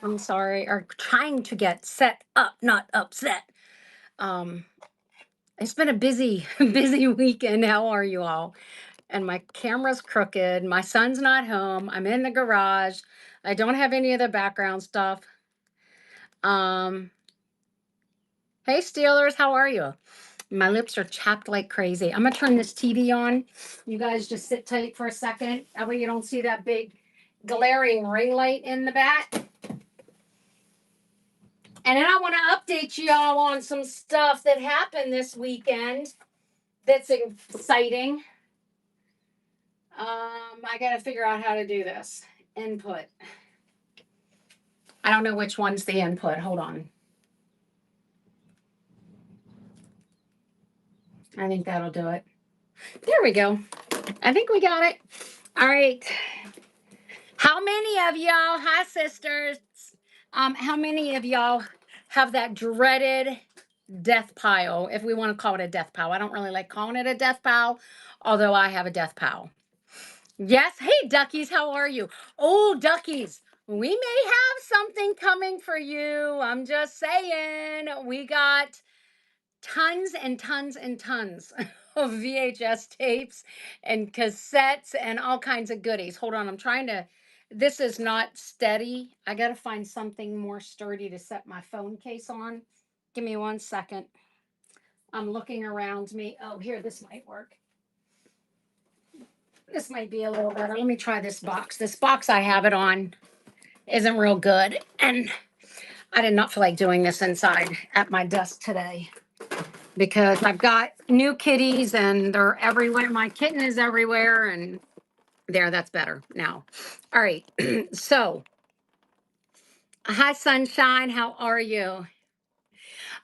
I'm sorry, are trying to get set up, not upset. Um, it's been a busy, busy weekend. How are you all? And my camera's crooked. My son's not home. I'm in the garage. I don't have any of the background stuff. Um, hey Steelers, how are you? My lips are chapped like crazy. I'm gonna turn this TV on. You guys just sit tight for a second. That way you don't see that big glaring ring light in the back. And then I want to update y'all on some stuff that happened this weekend that's exciting. I got to figure out how to do this. Input. I don't know which one's the input. Hold on. I think that'll do it. There we go. I think we got it. All right. How many of y'all, hi sisters, how many of y'all have that dreaded death pile, if we want to call it a death pile? I don't really like calling it a death pile, although I have a death pile. Yes. Hey, duckies, how are you? Oh, duckies, we may have something coming for you. I'm just saying, we got tons and tons and tons of VHS tapes and cassettes and all kinds of goodies. Hold on, I'm trying to. This is not steady. I got to find something more sturdy to set my phone case on. Give me 1 second. I'm looking around me. Oh, here, this might work. This might be a little better. Let me try this box. This box I have it on isn't real good. And I did not feel like doing this inside at my desk today because I've got new kitties and they're everywhere. My kitten is everywhere. And there, that's better now. All right. So, hi, Sunshine. How are you?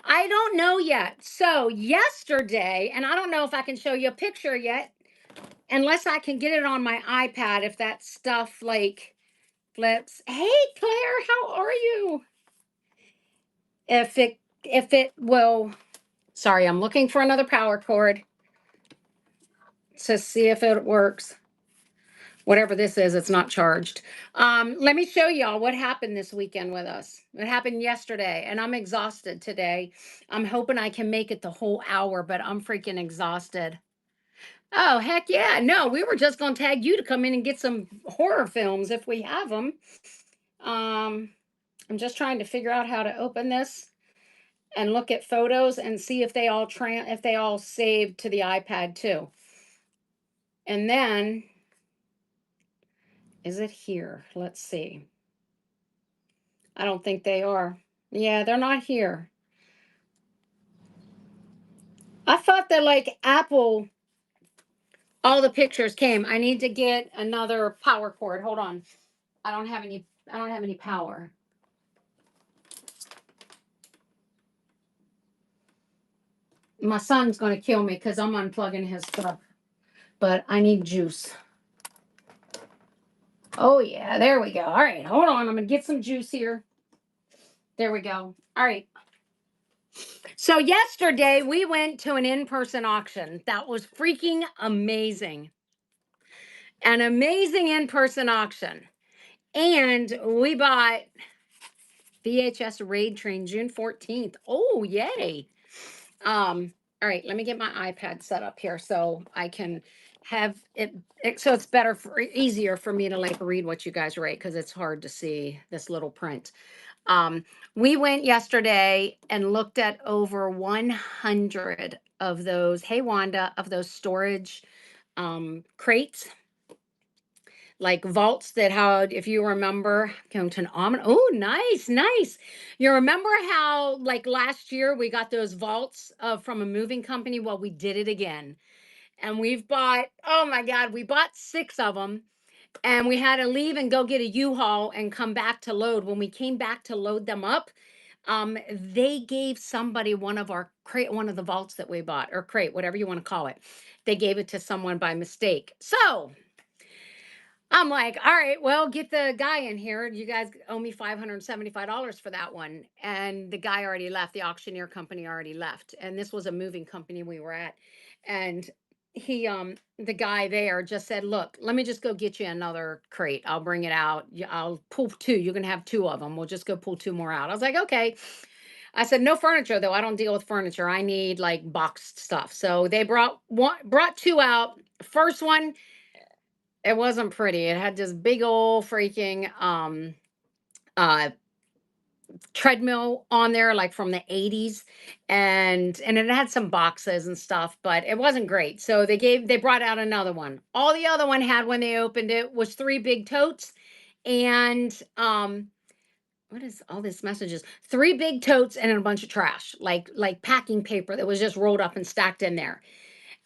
I don't know yet. So, yesterday, and I don't know if I can show you a picture yet, unless I can get it on my iPad, if that stuff like flips. Hey Claire, how are you? If it will, sorry, I'm looking for another power cord to see if it works. Whatever this is, it's not charged. Let me show y'all what happened this weekend with us. It happened yesterday, and I'm exhausted today. I'm hoping I can make it the whole hour, but I'm freaking exhausted. Oh, heck yeah. No, we were just going to tag you to come in and get some horror films if we have them. Um, I'm just trying to figure out how to open this and look at photos and see if they all saved to the iPad too. And then, is it here? Let's see. I don't think they are. Yeah, they're not here. I thought that like Apple, all the pictures came. I need to get another power cord. Hold on. I don't have any power. My son's going to kill me because I'm unplugging his stuff. But I need juice. Oh yeah, there we go. All right, hold on. I'm going to get some juice here. There we go. All right. So yesterday we went to an in-person auction. That was freaking amazing. An amazing in-person auction. And we bought VHS Raid Train June 14th. Oh, yay. All right, let me get my iPad set up here so I can have it so it's better for easier for me to like read what you guys write because it's hard to see this little print. We went yesterday and looked at over 100 of those, hey Wanda, of those storage crates, like vaults that had, if you remember, come to an almond. Oh, nice, nice. You remember how like last year we got those vaults from a moving company? Well, we did it again. And we've bought, oh my God, we bought 6 of them and we had to leave and go get a U-Haul and come back to load. When we came back to load them up, they gave somebody one of the vaults that we bought, or crate, whatever you want to call it. They gave it to someone by mistake. So I'm like, all right, well, get the guy in here. You guys owe me $575 for that one. And the guy already left. The auctioneer company already left. And this was a moving company we were at. And the guy there just said, look, let me just go get you another crate. I'll bring it out. I'll pull two. You can have two of them. We'll just go pull two more out. I was like, okay. I said, no furniture though. I don't deal with furniture. I need like boxed stuff. So they brought two out. First one, it wasn't pretty. It had this big old freaking uh treadmill on there like from the 80s, and it had some boxes and stuff, but it wasn't great. So they brought out another one. All the other one had when they opened it was three big totes, and what is all these messages? Three big totes and a bunch of trash, like packing paper that was just rolled up and stacked in there.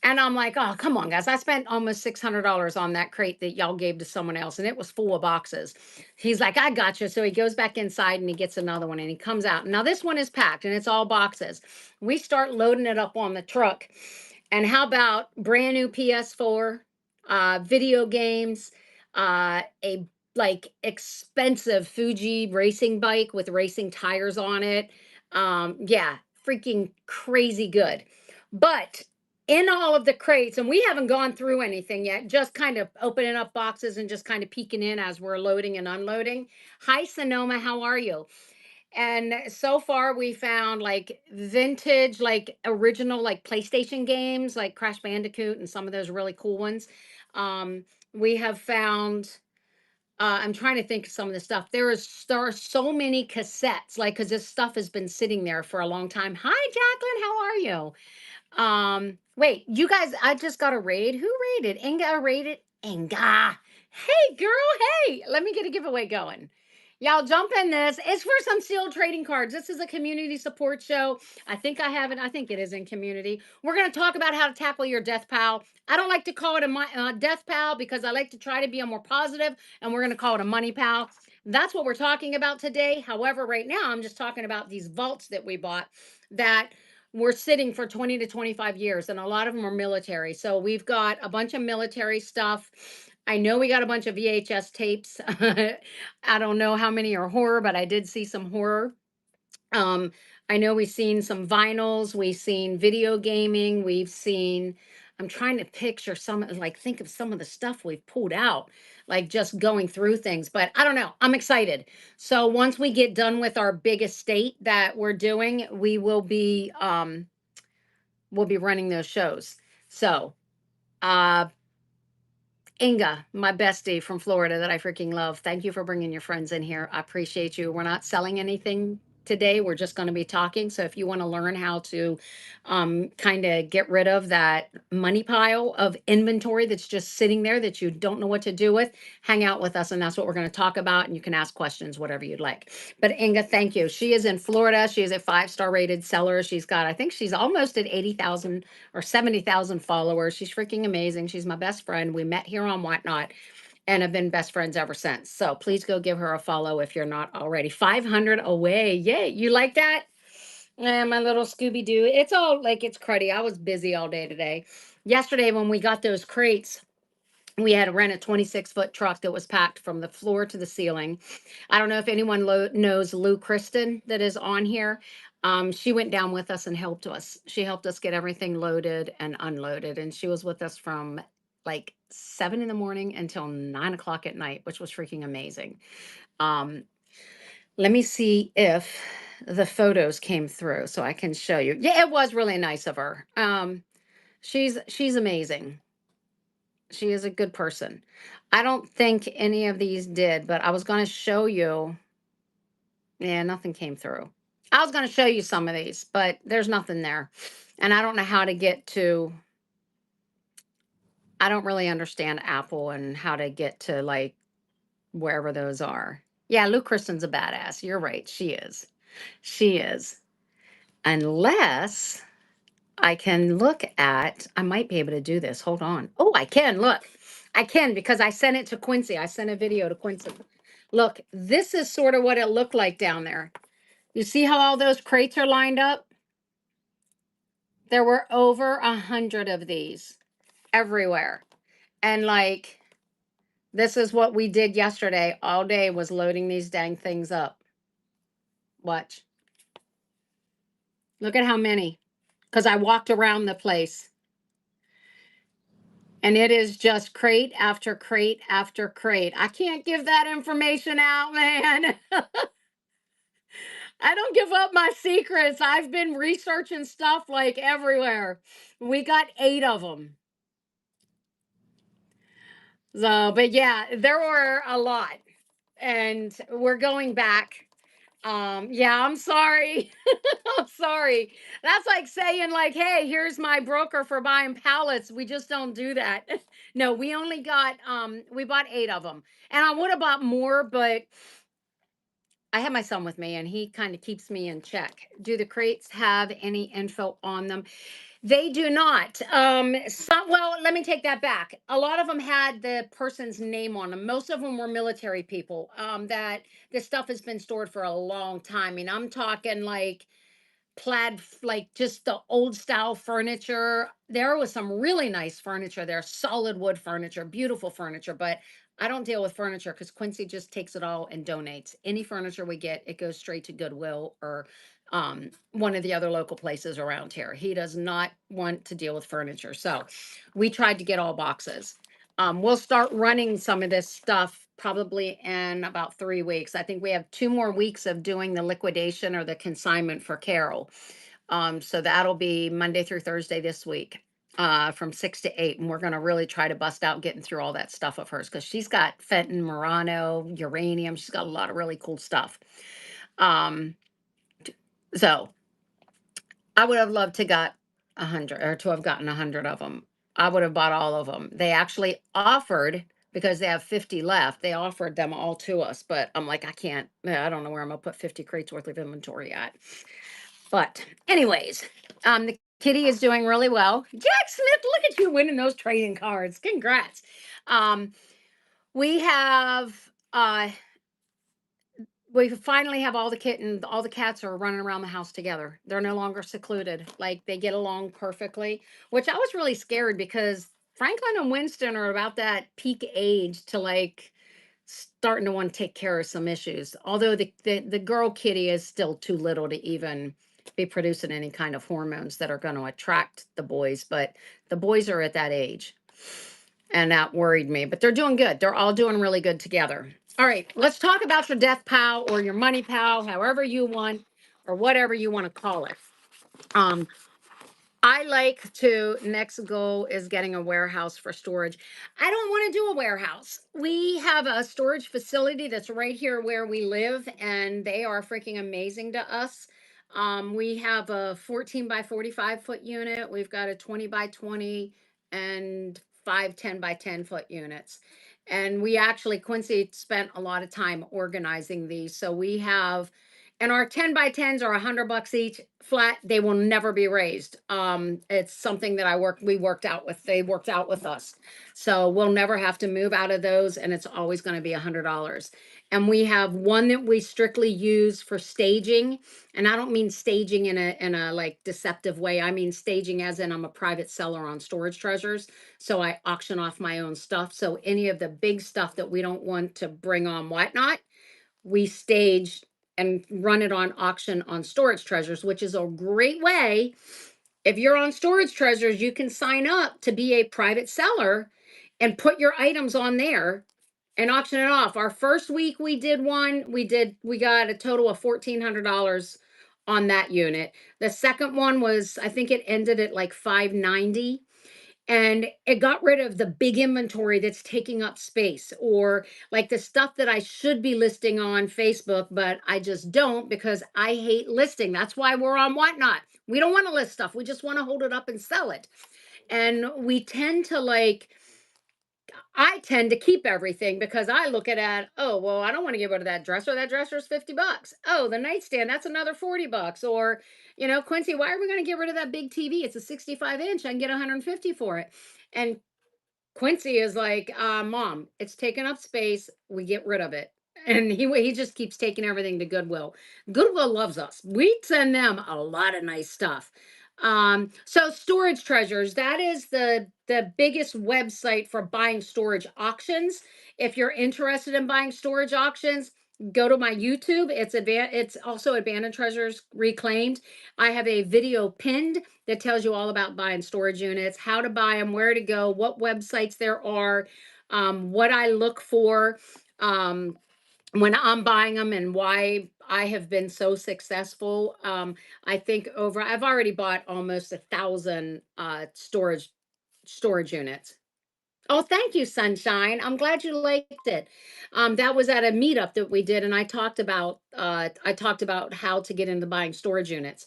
And I'm like, oh, come on, guys. I spent almost $600 on that crate that y'all gave to someone else, and it was full of boxes. He's like, I got you. So he goes back inside and he gets another one and he comes out. Now, this one is packed and it's all boxes. We start loading it up on the truck. And how about brand new PS4, video games, a like expensive Fuji racing bike with racing tires on it. Yeah, freaking crazy good. But in all of the crates, and we haven't gone through anything yet, just kind of opening up boxes and just kind of peeking in as we're loading and unloading. Hi, Sonoma, how are you? And so far, we found like vintage, like original, like PlayStation games, like Crash Bandicoot and some of those really cool ones. We have found I'm trying to think of some of the stuff. There are so many cassettes, like because this stuff has been sitting there for a long time. Hi, Jacqueline, how are you? Wait, you guys, I just got a raid. Who raided? Inga raided? Inga. Hey, girl. Hey, let me get a giveaway going. Y'all jump in this. It's for some sealed trading cards. This is a community support show. I think I have it. I think it is in community. We're going to talk about how to tackle your death pal. I don't like to call it a death pal because I like to try to be a more positive, and we're going to call it a money pal. That's what we're talking about today. However, right now, I'm just talking about these vaults that we bought that were sitting for 20 to 25 years, and a lot of them are military. So we've got a bunch of military stuff. I know we got a bunch of VHS tapes. I don't know how many are horror, but I did see some horror. Um, I know we've seen some vinyls, we've seen video gaming, we've seen, I'm trying to picture some, like think of some of the stuff we've pulled out, like just going through things, but I don't know. I'm excited. So once we get done with our big estate that we're doing, we'll be running those shows. So, uh, Inga, my bestie from Florida that I freaking love. Thank you for bringing your friends in here. I appreciate you. We're not selling anything today. We're just going to be talking. So if you want to learn how to kind of get rid of that money pile of inventory that's just sitting there that you don't know what to do with, hang out with us. And that's what we're going to talk about. And you can ask questions, whatever you'd like. But Inga, thank you. She is in Florida. She is a 5-star rated seller. I think she's almost at 80,000 or 70,000 followers. She's freaking amazing. She's my best friend. We met here on Whatnot and have been best friends ever since. So please go give her a follow if you're not already. 500 away. Yay. You like that? My little Scooby Doo. It's all like it's cruddy. I was busy all day today. Yesterday, when we got those crates, we had to rent a 26-foot truck that was packed from the floor to the ceiling. I don't know if anyone knows Lou Kristen that is on here. She went down with us and helped us. She helped us get everything loaded and unloaded. And she was with us from like 7 in the morning until 9 o'clock at night, which was freaking amazing. Um, Let me see if the photos came through so I can show you. Yeah, it was really nice of her. She's amazing. She is a good person. I don't think any of these did, but I was going to show you. Yeah, nothing came through. I was going to show you some of these, but there's nothing there. And I don't know how to get to, I don't really understand Apple and how to get to like wherever those are. Yeah, Lou Kristen's a badass. You're right. She is. She is. Unless I can look at, I might be able to do this. Hold on. Oh, I can. Look, I can because I sent it to Quincy. I sent a video to Quincy. Look, this is sort of what it looked like down there. You see how all those crates are lined up? There were over 100 of these everywhere. And like, this is what we did yesterday all day was loading these dang things up. Watch. Look at how many. Because I walked around the place. And it is just crate after crate after crate. I can't give that information out, man. I don't give up my secrets. I've been researching stuff like everywhere. We got 8 of them. So, but yeah, there were a lot. And we're going back. Yeah, I'm sorry. I'm sorry. That's like saying like, "Hey, here's my broker for buying pallets." We just don't do that. No, we only got we bought 8 of them. And I would have bought more, but I have my son with me and he kind of keeps me in check. Do the crates have any info on them? They do not. Well, let me take that back. A lot of them had the person's name on them. Most of them were military people. That this stuff has been stored for a long time. I mean, I'm talking like like just the old style furniture. There was some really nice furniture there, solid wood furniture, beautiful furniture, but I don't deal with furniture because Quincy just takes it all and donates. Any furniture we get, it goes straight to Goodwill or one of the other local places around here. He does not want to deal with furniture. So we tried to get all boxes. We'll start running some of this stuff probably in about 3 weeks. I think we have 2 more weeks of doing the liquidation or the consignment for Carol. So that'll be Monday through Thursday this week, from 6 to 8. And we're going to really try to bust out getting through all that stuff of hers because she's got Fenton, Murano, uranium. She's got a lot of really cool stuff. Um, so I would have loved to got 100 or to have gotten 100 of them. I would have bought all of them. They actually offered because they have 50 left. They offered them all to us, but I'm like, I can't. I don't know where I'm gonna put 50 crates worth of inventory at. But anyways, the kitty is doing really well. Jack Smith, look at you winning those trading cards. Congrats. Um, we have we finally have all the kittens, all the cats are running around the house together. They're no longer secluded. Like they get along perfectly, which I was really scared because Franklin and Winston are about that peak age to like starting to want to take care of some issues. Although the girl kitty is still too little to even be producing any kind of hormones that are going to attract the boys, but the boys are at that age. And that worried me, but they're doing good. They're all doing really good together. All right, let's talk about your death pal or your money pal, however you want, or whatever you want to call it. Um, I like to, next goal is getting a warehouse for storage. I don't want to do a warehouse. We have a storage facility that's right here where we live, and they are freaking amazing to us. We have a 14 by 45 foot unit. We've got a 20 by 20 and 5 10 by 10 foot units. And we actually, Quincy spent a lot of time organizing these. So we have, and our 10 by 10s are $100 each flat. They will never be raised. It's something that we worked out with. They worked out with us. So we'll never have to move out of those. And it's always going to be $100. And we have one that we strictly use for staging. And I don't mean staging in a like deceptive way. I mean staging as in I'm a private seller on Storage Treasures. So I auction off my own stuff. So any of the big stuff that we don't want to bring on Whatnot, we stage and run it on auction on Storage Treasures, which is a great way. If you're on Storage Treasures, you can sign up to be a private seller and put your items on there and auction it off. Our first week we did one, we got a total of $1,400 on that unit. The second one was, I think it ended at like 590, and it got rid of the big inventory that's taking up space, or like the stuff that I should be listing on Facebook, but I just don't because I hate listing. That's why we're on Whatnot. We don't want to list stuff. We just want to hold it up and sell it. And we tend to like, I tend to keep everything because I look at it, oh, well, I don't want to get rid of that dresser. That dresser is $50. Oh, the nightstand, that's another $40. Or, Quincy, why are we going to get rid of that big TV? It's a 65 inch. I can get 150 for it. And Quincy is like, Mom, it's taking up space. We get rid of it. And he just keeps taking everything to Goodwill. Goodwill loves us. We send them a lot of nice stuff. So Storage Treasures, that is the biggest website for buying storage auctions. If you're interested in buying storage auctions, go to my YouTube. It's also Abandoned Treasures Reclaimed. I have a video pinned that tells you all about buying storage units, how to buy them, where to go, what websites there are, what I look for when I'm buying them, and why I have been so successful. I think I've already bought almost 1,000 storage units. Oh, thank you, Sunshine. I'm glad you liked it. That was at a meetup that we did, and I talked about how to get into buying storage units.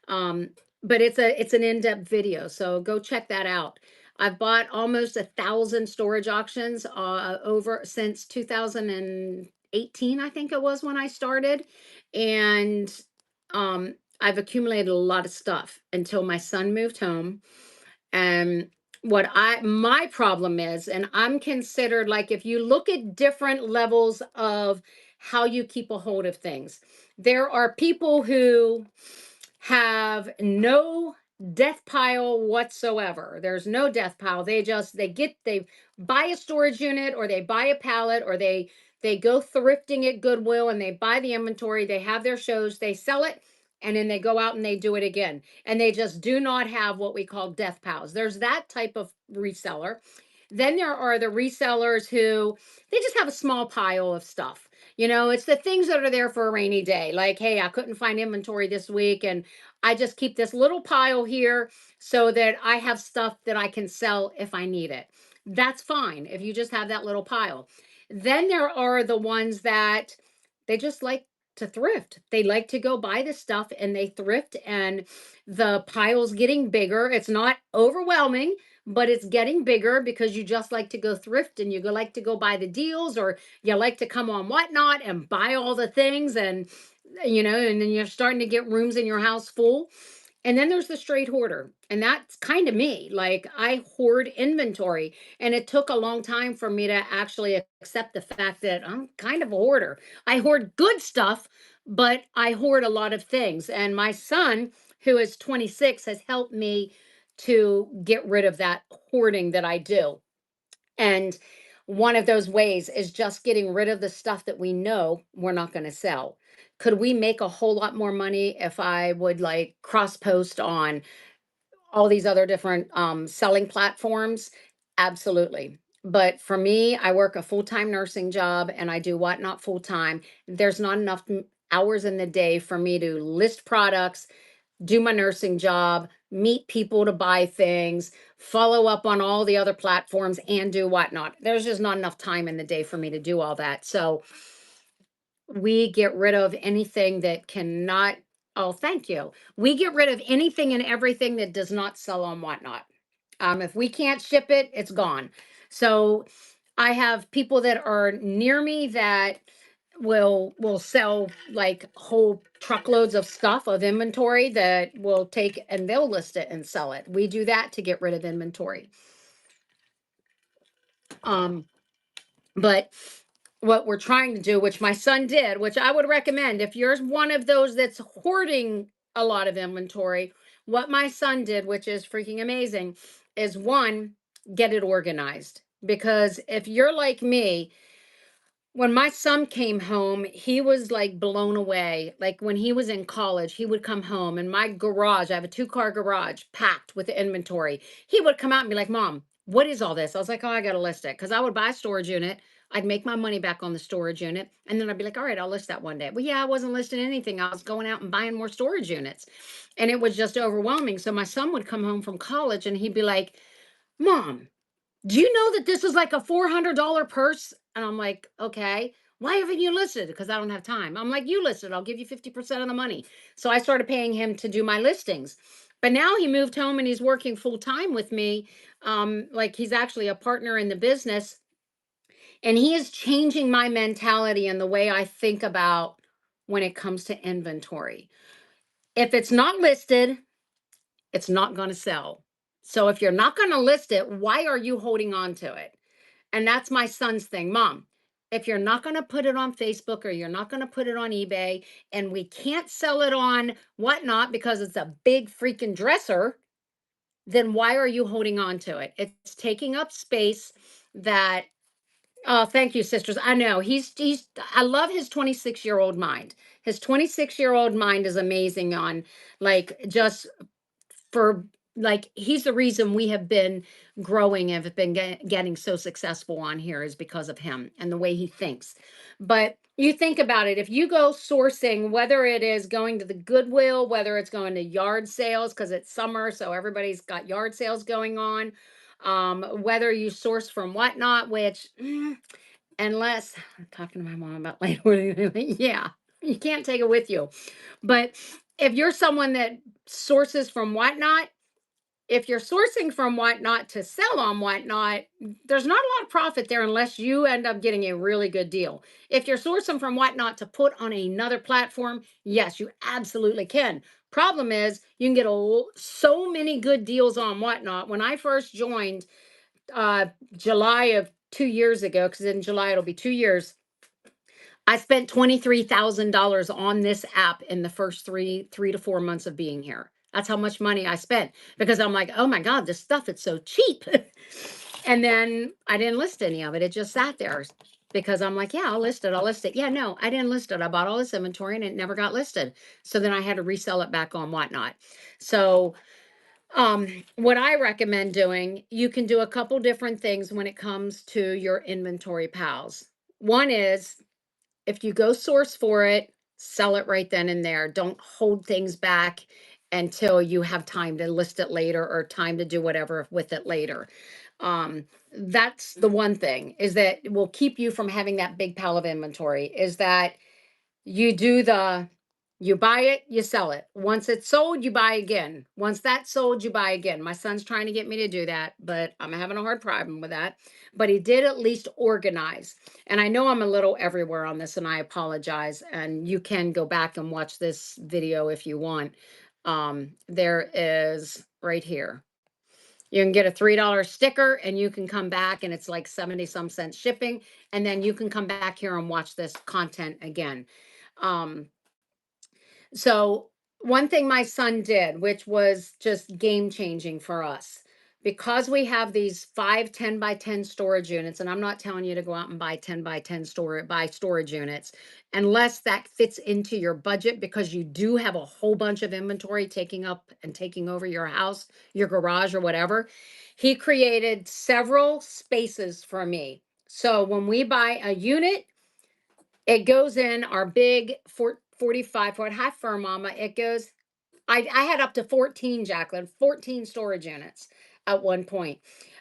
Um, but it's an in-depth video, so go check that out. I've bought almost 1,000 storage auctions over since 2018, I think it was when I started, and I've accumulated a lot of stuff until my son moved home. And my problem is, and I'm considered, like, if you look at different levels of how you keep a hold of things, there are people who have no death pile whatsoever. There's no death pile. They buy a storage unit, or they buy a pallet, or they go thrifting at Goodwill and they buy the inventory, they have their shows, they sell it, and then they go out and they do it again. And they just do not have what we call death piles. There's that type of reseller. Then there are the resellers who they just have a small pile of stuff. It's the things that are there for a rainy day. Like, hey, I couldn't find inventory this week, and I just keep this little pile here so that I have stuff that I can sell if I need it. That's fine if you just have that little pile. Then there are the ones that they just like to thrift. They like to go buy the stuff and they thrift, and the pile's getting bigger. It's not overwhelming, but it's getting bigger because you just like to go thrift, and like to go buy the deals, or you like to come on Whatnot and buy all the things, and and then you're starting to get rooms in your house full. And then there's the straight hoarder, and that's kind of me. Like, I hoard inventory, and it took a long time for me to actually accept the fact that I'm kind of a hoarder. I hoard good stuff, but I hoard a lot of things. And my son, who is 26, has helped me to get rid of that hoarding that I do. And one of those ways is just getting rid of the stuff that we know we're not going to sell. Could we make a whole lot more money if I would, like, cross post on all these other different selling platforms? Absolutely. But for me, I work a full-time nursing job and I do Whatnot full time. There's not enough hours in the day for me to list products, do my nursing job, meet people to buy things, follow up on all the other platforms, and do Whatnot. There's just not enough time in the day for me to do all that. So we get rid of anything that cannot. Oh, thank you. We get rid of anything and everything that does not sell on Whatnot. If we can't ship it, it's gone. So I have people that are near me that will sell like whole truckloads of stuff, of inventory, that will take, and they'll list it and sell it. We do that to get rid of inventory. But what we're trying to do, which my son did, which I would recommend if you're one of those that's hoarding a lot of inventory, what my son did, which is freaking amazing, is one, get it organized. Because if you're like me, when my son came home, he was like blown away. Like, when he was in college, he would come home and my garage, I have a 2-car garage packed with inventory. He would come out and be like, Mom, what is all this? I was like, oh, I got to list it. Because I would buy a storage unit. I'd make my money back on the storage unit. And then I'd be like, all right, I'll list that one day. Well, yeah, I wasn't listing anything. I was going out and buying more storage units. And it was just overwhelming. So my son would come home from college and he'd be like, Mom, do you know that this is like a $400 purse? And I'm like, okay, why haven't you listed? Because I don't have time. I'm like, you listed, I'll give you 50% of the money. So I started paying him to do my listings. But now he moved home and he's working full time with me. Like, he's actually a partner in the business. And he is changing my mentality and the way I think about when it comes to inventory. If it's not listed, it's not going to sell. So if you're not going to list it, why are you holding on to it? And that's my son's thing. Mom, if you're not going to put it on Facebook, or you're not going to put it on eBay, and we can't sell it on Whatnot because it's a big freaking dresser, then why are you holding on to it? It's taking up space that Oh, thank you, sisters. I know he's I love his 26-year-old mind. His 26-year-old mind is amazing on like just for like he's the reason we have been growing and have been getting so successful on here is because of him and the way he thinks. But you think about it, if you go sourcing, whether it is going to the Goodwill, whether it's going to yard sales because it's summer, so everybody's got yard sales going on, whether you source from Whatnot, which unless I'm talking to my mom about like, yeah, you can't take it with you. But if you're someone that sources from Whatnot, if you're sourcing from Whatnot to sell on Whatnot, there's not a lot of profit there unless you end up getting a really good deal. If you're sourcing from Whatnot to put on another platform, yes, you absolutely can. Problem is, you can get so many good deals on Whatnot. When I first joined, uh, July of 2 years ago, because in July it'll be 2 years, I spent $23,000 on this app in the first three to 4 months of being here. That's how much money I spent because I'm like, oh my God, this stuff is so cheap. And then I didn't list any of it. It just sat there because I'm like, yeah, I'll list it. I'll list it. Yeah, no, I didn't list it. I bought all this inventory and it never got listed. So then I had to resell it back on Whatnot. So what I recommend doing, you can do a couple different things when it comes to your inventory pals. One is if you go source for it, sell it right then and there. Don't hold things back until you have time to list it later or time to do whatever with it later. That's the one thing is that will keep you from having that big pile of inventory is that you do you buy it, you sell it. Once it's sold, you buy again. Once that's sold, you buy again. My son's trying to get me to do that, but I'm having a hard problem with that. But he did at least organize. And I know I'm a little everywhere on this and I apologize. And you can go back and watch this video if you want. There is right here. You can get a $3 sticker and you can come back and it's like 70 some cents shipping. And then you can come back here and watch this content again. Um, so one thing my son did, which was just game changing for us, because we have these 5 10 by 10 storage units, and I'm not telling you to go out and buy 10 by 10 storage units unless that fits into your budget, because you do have a whole bunch of inventory taking up and taking over your house, your garage, or whatever. He created several spaces for me. So when we buy a unit, it goes in our big 45-foot half firm mama. It goes, I had up to 14, Jacqueline, 14 storage units at one point.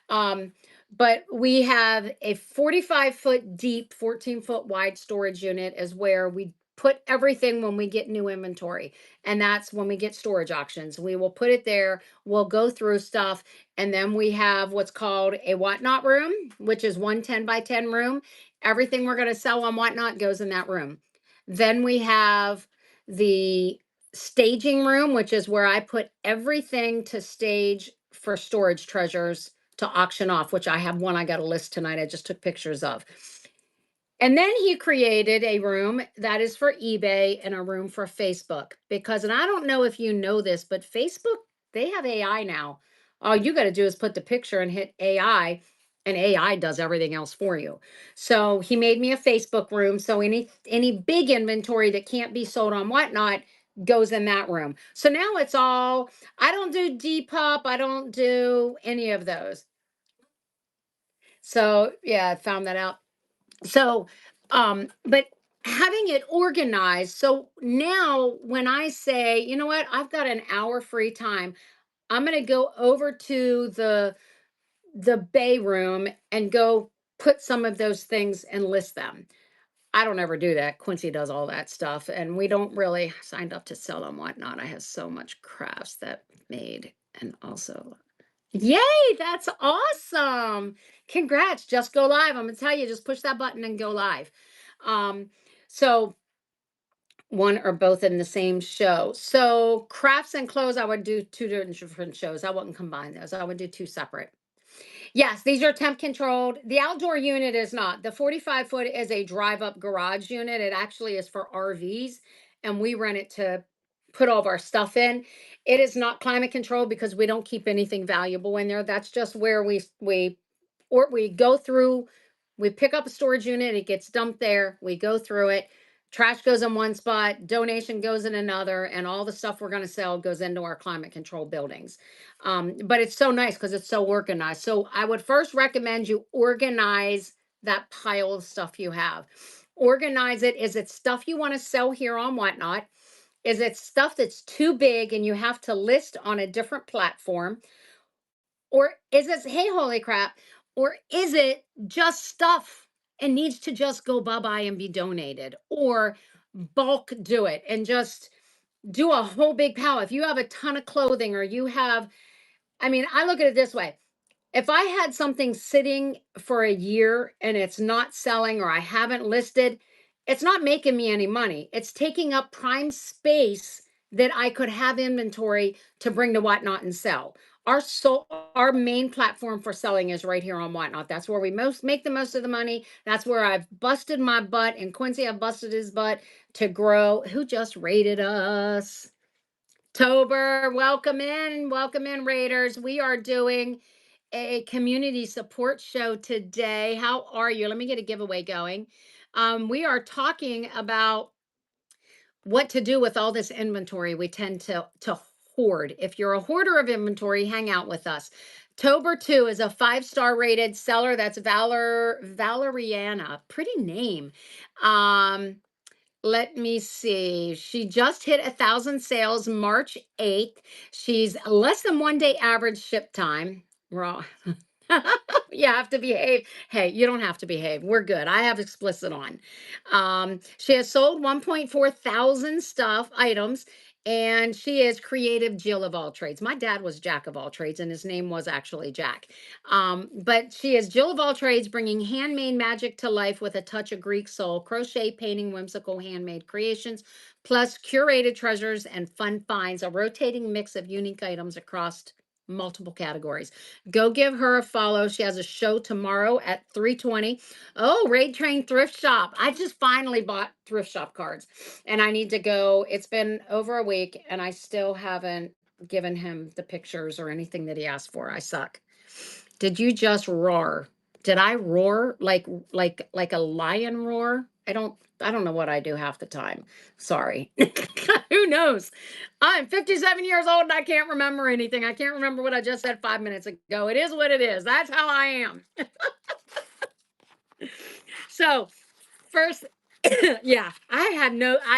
Um, but we have a 45-foot deep, 14-foot wide storage unit is where we put everything when we get new inventory. And that's when we get storage auctions. We will put it there, we'll go through stuff, and then we have what's called a Whatnot room, which is 1 10 by 10 room. Everything we're going to sell on Whatnot goes in that room. Then we have the staging room, which is where I put everything to stage for storage treasures to auction off, which I have one I got a list tonight. I just took pictures of. And then he created a room that is for eBay and a room for Facebook. Because, and I don't know if you know this, but Facebook, they have AI now. All you got to do is put the picture and hit AI, and AI does everything else for you. So he made me a Facebook room. So any big inventory that can't be sold on Whatnot goes in that room. So now it's all, I don't do Depop, I don't do any of those. So yeah, I found that out. So but having it organized, so now when I say, you know what, I've got an hour free time, I'm going to go over to the bay room and go put some of those things and list them. I don't ever do that. Quincy does all that stuff, and we don't really signed up to sell and whatnot. I have so much crafts that made, and also, yay, that's awesome! Congrats, just go live. I'm gonna tell you, just push that button and go live. So one or both in the same show. So crafts and clothes, I would do two different shows. I wouldn't combine those. I would do two separate. Yes, these are temp controlled. The outdoor unit is not. The 45-foot is a drive up garage unit. It actually is for RVs, and we rent it to put all of our stuff in. It is not climate controlled because we don't keep anything valuable in there. That's just where we go through We pick up a storage unit, it gets dumped there, we go through it. Trash goes in one spot, donation goes in another, and all the stuff we're going to sell goes into our climate control buildings. But it's so nice because it's so organized. So I would first recommend you organize that pile of stuff you have. Organize it. Is it stuff you want to sell here on Whatnot? Is it stuff that's too big and you have to list on a different platform? Or is it, hey, holy crap? Or is it just stuff and needs to just go bye bye and be donated? Or bulk do it and just do a whole big pile. If you have a ton of clothing or you have, I mean, I look at it this way. If I had something sitting for a year and it's not selling or I haven't listed, it's not making me any money. It's taking up prime space that I could have inventory to bring to Whatnot and sell. Our main platform for selling is right here on Whatnot. That's where we most make the most of the money. That's where I've busted my butt, and Quincy, I've busted his butt to grow. Who just rated us? Tober, welcome in, Raiders. We are doing a community support show today. How are you? Let me get a giveaway going. We are talking about what to do with all this inventory we tend to hoard. If you're a hoarder of inventory, hang out with us. Tober 2 is a 5-star rated seller. That's Valeriana. Pretty name. Let me see. She just hit 1,000 sales March 8th. She's less than 1 day average ship time. Raw. You have to behave. Hey, you don't have to behave. We're good. I have explicit on. She has sold 1.4 thousand stuff items, and she is creative Jill of all trades. My dad was Jack of all trades, and his name was actually Jack. But she is Jill of all trades, bringing handmade magic to life with a touch of Greek soul, crochet, painting, whimsical handmade creations, plus curated treasures and fun finds, a rotating mix of unique items across multiple categories. Go give her a follow. She has a show tomorrow at 3:20. Oh, Raid Train Thrift Shop. I just finally bought thrift shop cards and I need to go. It's been over a week and I still haven't given him the pictures or anything that he asked for. I suck. Did you just roar? Did I roar like a lion roar? I don't know what I do half the time. Sorry. Who knows? I'm 57 years old and I can't remember anything. I can't remember what I just said 5 minutes ago. It is what it is. That's how I am. So, first, yeah,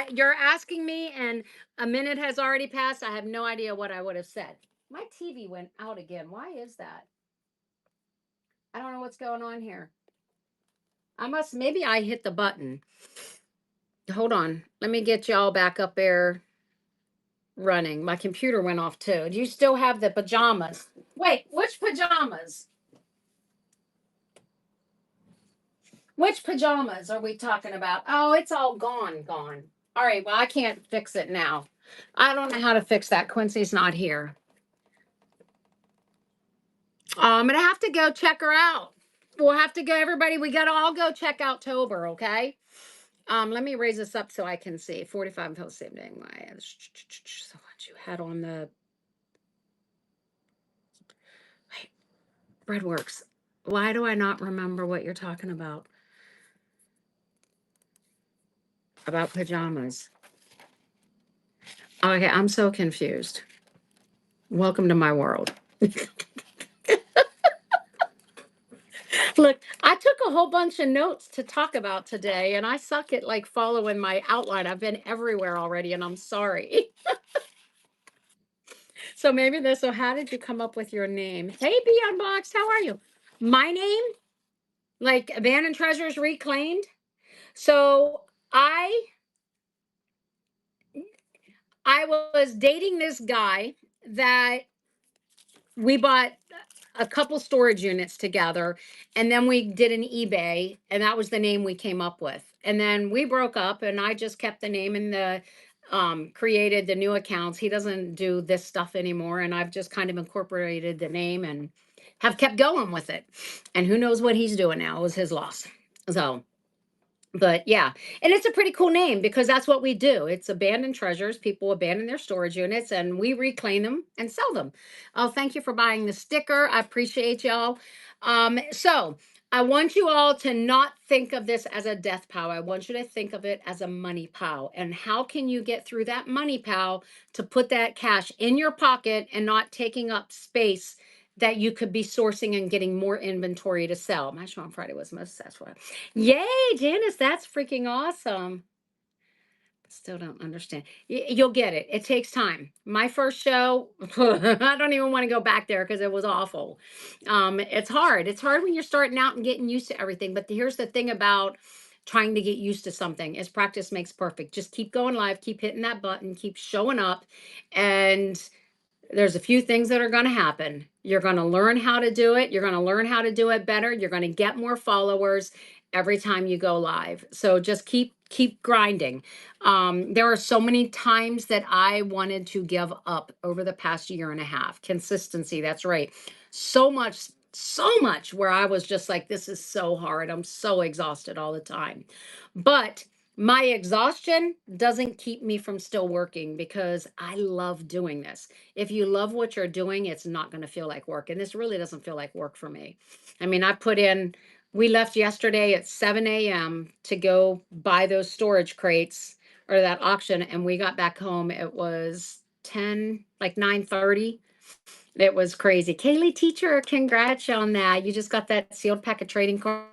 you're asking me and a minute has already passed. I have no idea what I would have said. My TV went out again. Why is that? I don't know what's going on here. Maybe I hit the button. Hold on. Let me get y'all back up there running. My computer went off too. Do you still have the pajamas? Wait, which pajamas? Which pajamas are we talking about? Oh, it's all gone. All right, well, I can't fix it now. I don't know how to fix that. Quincy's not here. I'm going to have to go check her out. We'll have to go, everybody. We got to all go check out Tober, okay? Let me raise this up so I can see. 45 until same day. So what you had on the wait, Breadworks. Why do I not remember what you're talking about? About pajamas. Okay, I'm so confused. Welcome to my world. Look, I took a whole bunch of notes to talk about today, and I suck at like following my outline. I've been everywhere already, and I'm sorry. So maybe this. So, how did you come up with your name? Hey, Be Unboxed, how are you? My name, like Abandoned Treasures Reclaimed. So I was dating this guy that we bought a couple storage units together and then we did an eBay and that was the name we came up with. And then we broke up and I just kept the name and the created the new accounts. He doesn't do this stuff anymore and I've just kind of incorporated the name and have kept going with it. And who knows what he's doing now. It was his loss. So but yeah, and it's a pretty cool name because that's what we do. It's abandoned treasures. People abandon their storage units and we reclaim them and sell them. Oh, thank you for buying the sticker. I appreciate y'all. So I want you all to not think of this as a death pile. I want you to think of it as a money pile. And how can you get through that money pile to put that cash in your pocket and not taking up space that you could be sourcing and getting more inventory to sell? My show on Friday was most successful. Yay, Janice, that's freaking awesome. Still don't understand. You'll get it. It takes time. My first show, I don't even want to go back there because it was awful. It's hard. It's hard when you're starting out and getting used to everything. But here's the thing about trying to get used to something is practice makes perfect. Just keep going live, keep hitting that button, keep showing up, and there's a few things that are going to happen. You're going to learn how to do it. You're going to learn how to do it better. You're going to get more followers every time you go live. So just keep grinding. There are so many times that I wanted to give up over the past year and a half. Consistency, that's right. So much where I was just like, this is so hard. I'm so exhausted all the time. But my exhaustion doesn't keep me from still working because I love doing this. If you love what you're doing, it's not going to feel like work. And this really doesn't feel like work for me. I mean, we left yesterday at 7 a.m. to go buy those storage crates or that auction. And we got back home. It was 10, like 9:30. It was crazy. Kaylee, teacher, congrats on that. You just got that sealed packet trading cards.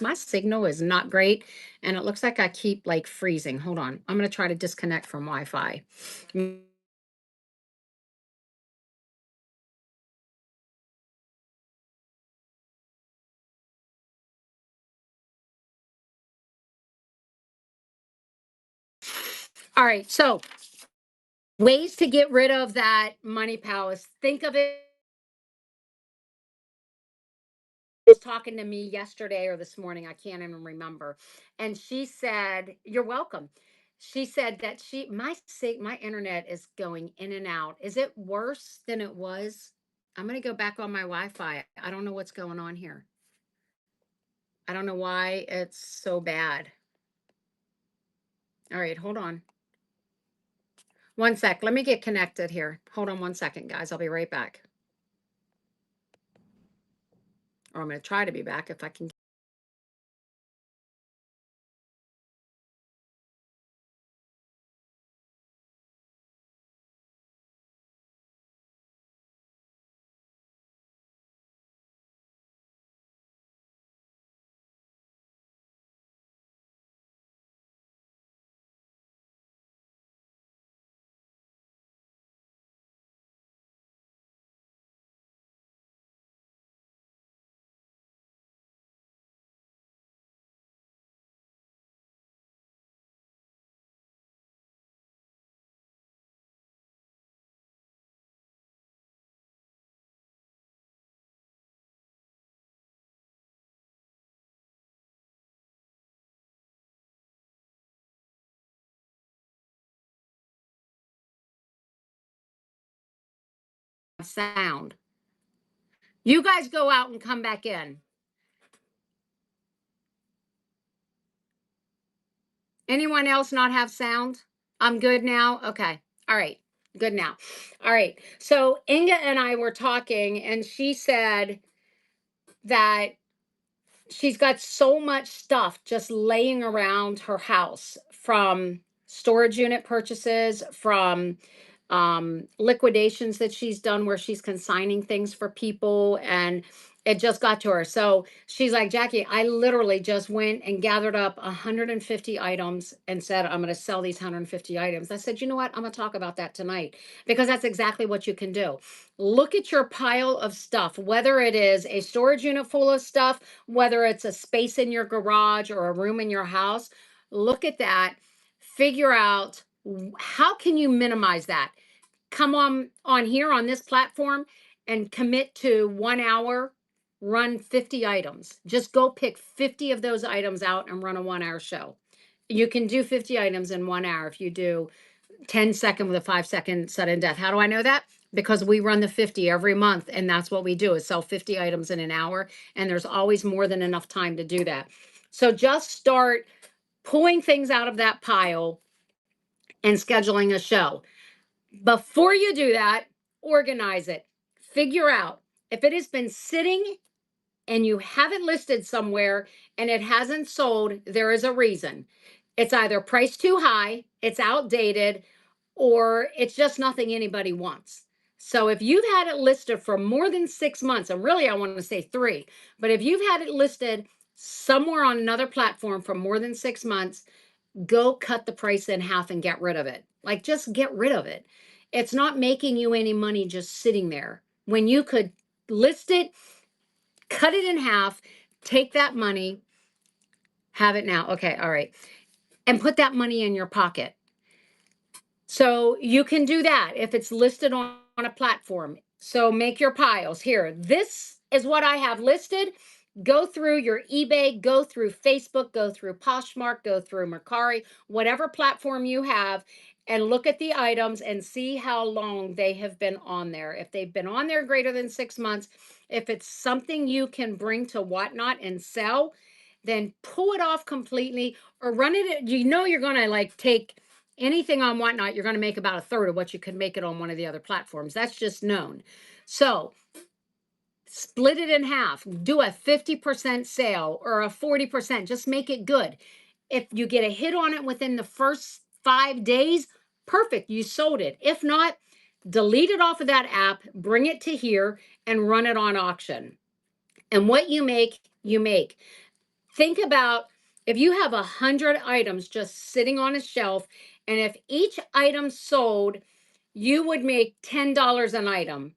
My signal is not great. And it looks like I keep like freezing. Hold on. I'm going to try to disconnect from Wi-Fi. All right. So ways to get rid of that money palace. Think of it. Was talking to me yesterday or this morning, I can't even remember. And she said, "You're welcome." She said that my internet is going in and out. Is it worse than it was? I'm going to go back on my Wi-Fi. I don't know what's going on here. I don't know why it's so bad. All right, hold on. One sec. Let me get connected here. Hold on one second, guys. I'll be right back. Or I'm going to try to be back if I can. Sound. You guys go out and come back in. Anyone else not have sound? I'm good now. Okay. All right. Good now. All right. So Inga and I were talking, and she said that she's got so much stuff just laying around her house from storage unit purchases, from liquidations that she's done where she's consigning things for people, and it just got to her. So she's like, Jackie, I literally just went and gathered up 150 items and said, I'm going to sell these 150 items. I said, you know what? I'm going to talk about that tonight because that's exactly what you can do. Look at your pile of stuff, whether it is a storage unit full of stuff, whether it's a space in your garage or a room in your house. Look at that, figure out how can you minimize that. Come on here on this platform and commit to 1 hour, run 50 items. Just go pick 50 of those items out and run a 1 hour show. You can do 50 items in 1 hour if you do 10-second with a 5-second sudden death. How do I know that? Because we run the 50 every month, and that's what we do is sell 50 items in an hour, and there's always more than enough time to do that. So just start pulling things out of that pile and scheduling a show. Before you do that, organize it. Figure out if it has been sitting and you have it listed somewhere and it hasn't sold, there is a reason. It's either priced too high, it's outdated, or it's just nothing anybody wants. So if you've had it listed for more than 6 months, and really I want to say 3, but if you've had it listed somewhere on another platform for more than 6 months, go cut the price in half and get rid of it. Like, just get rid of it. It's not making you any money just sitting there when you could list it, cut it in half, take that money, have it now. Okay, all right. And put that money in your pocket. So you can do that if it's listed on a platform. So make your piles here. This is what I have listed. Go through your eBay, go through Facebook, go through Poshmark, go through Mercari, whatever platform you have, and look at the items and see how long they have been on there. If they've been on there greater than 6 months, if it's something you can bring to Whatnot and sell, then pull it off completely or run it. You know, you're going to like take anything on Whatnot, you're going to make about a third of what you could make it on one of the other platforms. That's just known. So split it in half, do a 50% sale or a 40%, just make it good. If you get a hit on it within the first 5 days, perfect, you sold it. If not, delete it off of that app, bring it to here and run it on auction. And what you make, you make. Think about if you have 100 items just sitting on a shelf, and if each item sold, you would make $10 an item.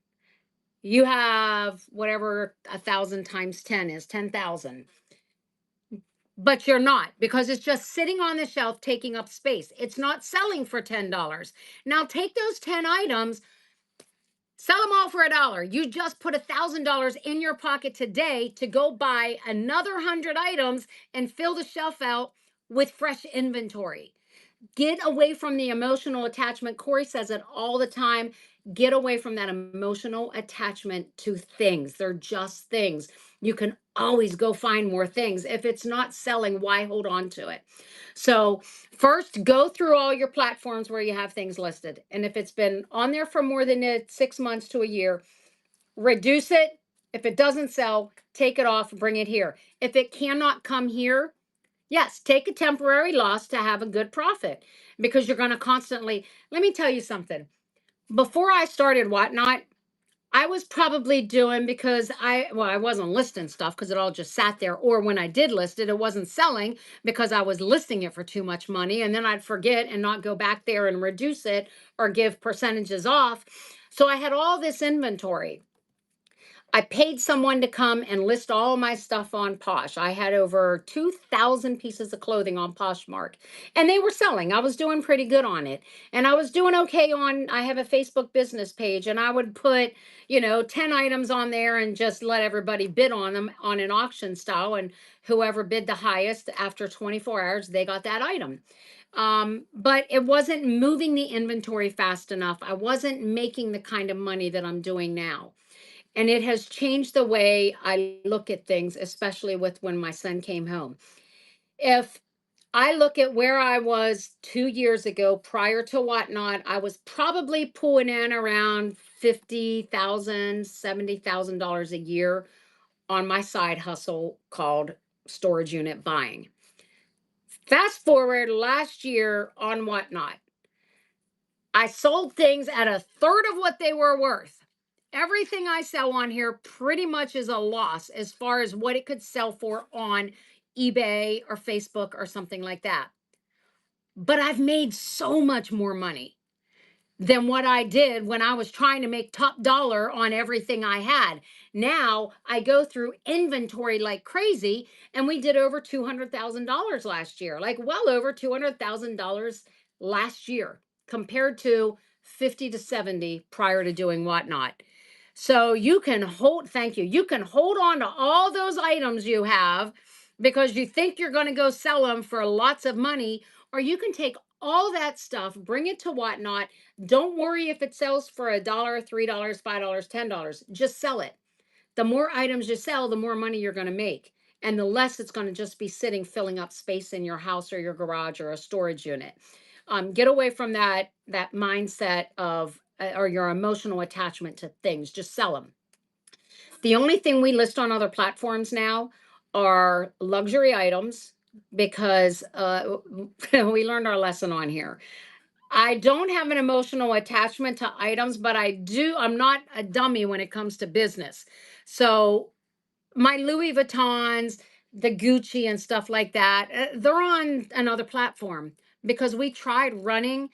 You have whatever 1,000 times 10 is, 10,000. But you're not, because it's just sitting on the shelf taking up space. It's not selling for $10. Now take those 10 items, sell them all for $1. You just put $1,000 in your pocket today to go buy another 100 items and fill the shelf out with fresh inventory. Get away from the emotional attachment. Corey says it all the time. Get away from that emotional attachment to things. They're just things. You can always go find more things. If it's not selling, why hold on to it? So, first, go through all your platforms where you have things listed. And if it's been on there for more than 6 months to a year, reduce it. If it doesn't sell, take it off, bring it here. If it cannot come here, yes, take a temporary loss to have a good profit, because you're going to constantly. Let me tell you something. Before I started Whatnot, I was probably doing, because I wasn't listing stuff because it all just sat there. Or when I did list it, it wasn't selling because I was listing it for too much money. And then I'd forget and not go back there and reduce it or give percentages off. So I had all this inventory. I paid someone to come and list all my stuff on Posh. I had over 2,000 pieces of clothing on Poshmark, and they were selling. I was doing pretty good on it. And I was doing okay on, I have a Facebook business page, and I would put, 10 items on there and just let everybody bid on them on an auction style. And whoever bid the highest after 24 hours, they got that item. But it wasn't moving the inventory fast enough. I wasn't making the kind of money that I'm doing now. And it has changed the way I look at things, especially with when my son came home. If I look at where I was 2 years ago prior to Whatnot, I was probably pulling in around $50,000, $70,000 a year on my side hustle called storage unit buying. Fast forward last year on Whatnot, I sold things at a third of what they were worth. Everything I sell on here pretty much is a loss as far as what it could sell for on eBay or Facebook or something like that. But I've made so much more money than what I did when I was trying to make top dollar on everything I had. Now I go through inventory like crazy, and we did over $200,000 last year, like well over $200,000 last year compared to 50 to 70 prior to doing Whatnot. So you can hold, thank you. You can hold on to all those items you have because you think you're going to go sell them for lots of money, or you can take all that stuff, bring it to Whatnot. Don't worry if it sells for $1, $3, $5, $10. Just sell it. The more items you sell, the more money you're going to make. And the less it's going to just be sitting, filling up space in your house or your garage or a storage unit. Get away from that mindset of or your emotional attachment to things. Just sell them. The only thing we list on other platforms now are luxury items because we learned our lesson on here. I don't have an emotional attachment to items, but I'm not a dummy when it comes to business. So my Louis Vuittons, the Gucci and stuff like that, they're on another platform because we tried running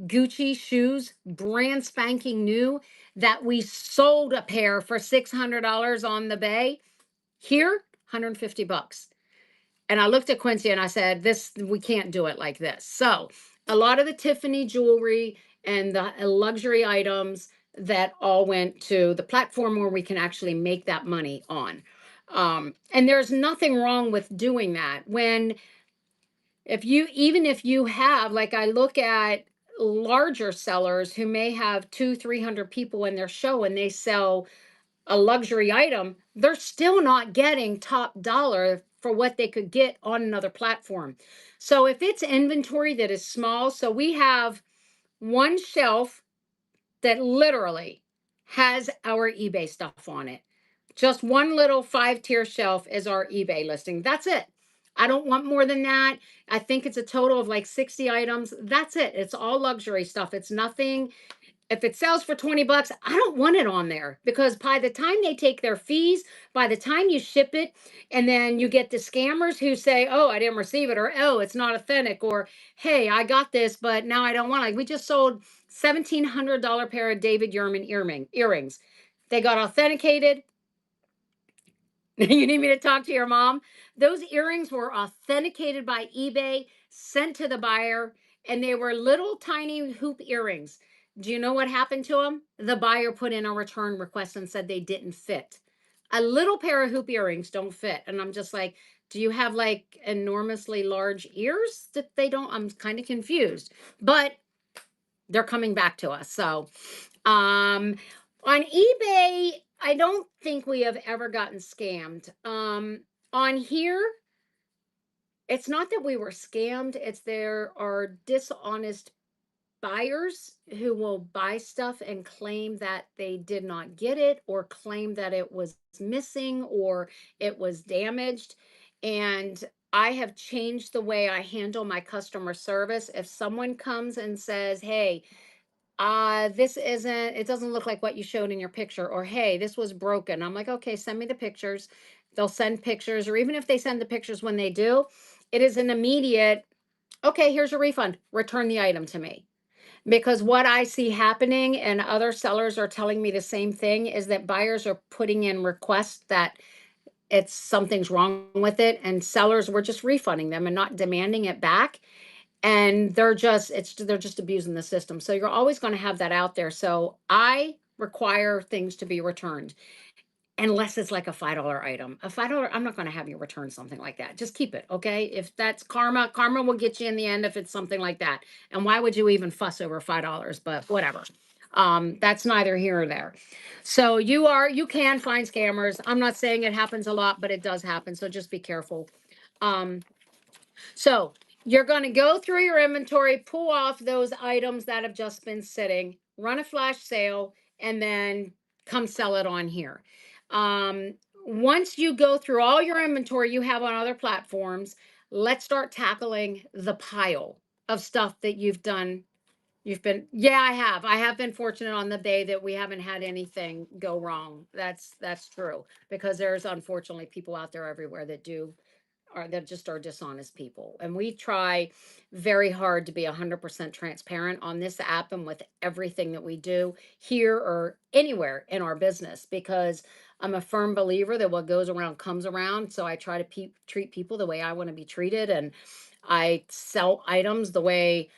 Gucci shoes, brand spanking new, that we sold a pair for $600 on the bay. Here, 150 bucks. And I looked at Quincy and I said, "This, we can't do it like this." So, a lot of the Tiffany jewelry and the luxury items that all went to the platform where we can actually make that money on. And there's nothing wrong with doing that. When, if you, even if you have, like, I look at larger sellers who may have 300 people in their show and they sell a luxury item, they're still not getting top dollar for what they could get on another platform. So if it's inventory that is small, so we have one shelf that literally has our eBay stuff on it. Just one little 5-tier shelf is our eBay listing. That's it. I don't want more than that. I think it's a total of like 60 items. That's it. It's all luxury stuff. It's nothing. If it sells for 20 bucks, I don't want it on there because by the time they take their fees, by the time you ship it, and then you get the scammers who say, "Oh, I didn't receive it," or "Oh, it's not authentic," or "Hey, I got this, but now I don't want it." Like, we just sold $1,700 pair of David Yurman earrings. They got authenticated. You need me to talk to your mom? Those earrings were authenticated by eBay, sent to the buyer, and they were little tiny hoop earrings. Do you know what happened to them? The buyer put in a return request and said they didn't fit. A little pair of hoop earrings don't fit. And I'm just like, do you have like enormously large ears that they don't? I'm kind of confused. But they're coming back to us. So, on eBay, I don't think we have ever gotten scammed. On here, it's not that we were scammed, it's there are dishonest buyers who will buy stuff and claim that they did not get it or claim that it was missing or it was damaged. And I have changed the way I handle my customer service. If someone comes and says, "Hey, this isn't, it doesn't look like what you showed in your picture," or "Hey, this was broken," I'm like, "Okay, send me the pictures." They'll send pictures, or even if they send the pictures when they do, it is an immediate, "Okay, here's your refund, return the item to me." Because what I see happening, and other sellers are telling me the same thing, is that buyers are putting in requests that it's something's wrong with it, and sellers were just refunding them and not demanding it back. And they're just abusing the system. So you're always going to have that out there. So I require things to be returned unless it's like a $5 item. A $5, I'm not going to have you return something like that. Just keep it, okay? If that's karma, karma will get you in the end if it's something like that. And why would you even fuss over $5? But whatever. That's neither here or there. So you can find scammers. I'm not saying it happens a lot, but it does happen. So just be careful. Um, so you're going to go through your inventory, pull off those items that have just been sitting, run a flash sale, and then come sell it on here. Um, Once you go through all your inventory you have on other platforms, let's start tackling the pile of stuff that you've done. Yeah, I have. I have been fortunate on the day that we haven't had anything go wrong. That's true because there's unfortunately people out there everywhere that do that just are dishonest people. And we try very hard to be 100% transparent on this app and with everything that we do here or anywhere in our business because I'm a firm believer that what goes around comes around. So I try to treat people the way I want to be treated, and I sell items the way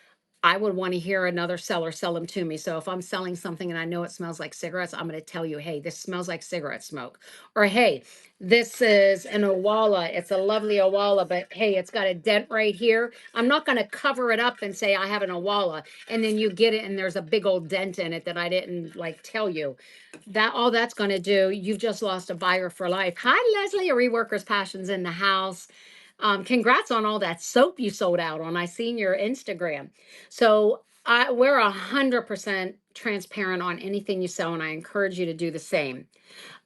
I would want to hear another seller sell them to me. So if I'm selling something and I know it smells like cigarettes, I'm going to tell you, "Hey, this smells like cigarette smoke." Or, "Hey, this is an Owala. It's a lovely Owala, but hey, it's got a dent right here." I'm not going to cover it up and say I have an Owala and then you get it and there's a big old dent in it that I didn't like tell you. That all that's going to do, you've just lost a buyer for life. Hi, Leslie, a Reworkers Passions in the house. Congrats on all that soap you sold out on. I seen your Instagram. So we're 100% transparent on anything you sell, and I encourage you to do the same.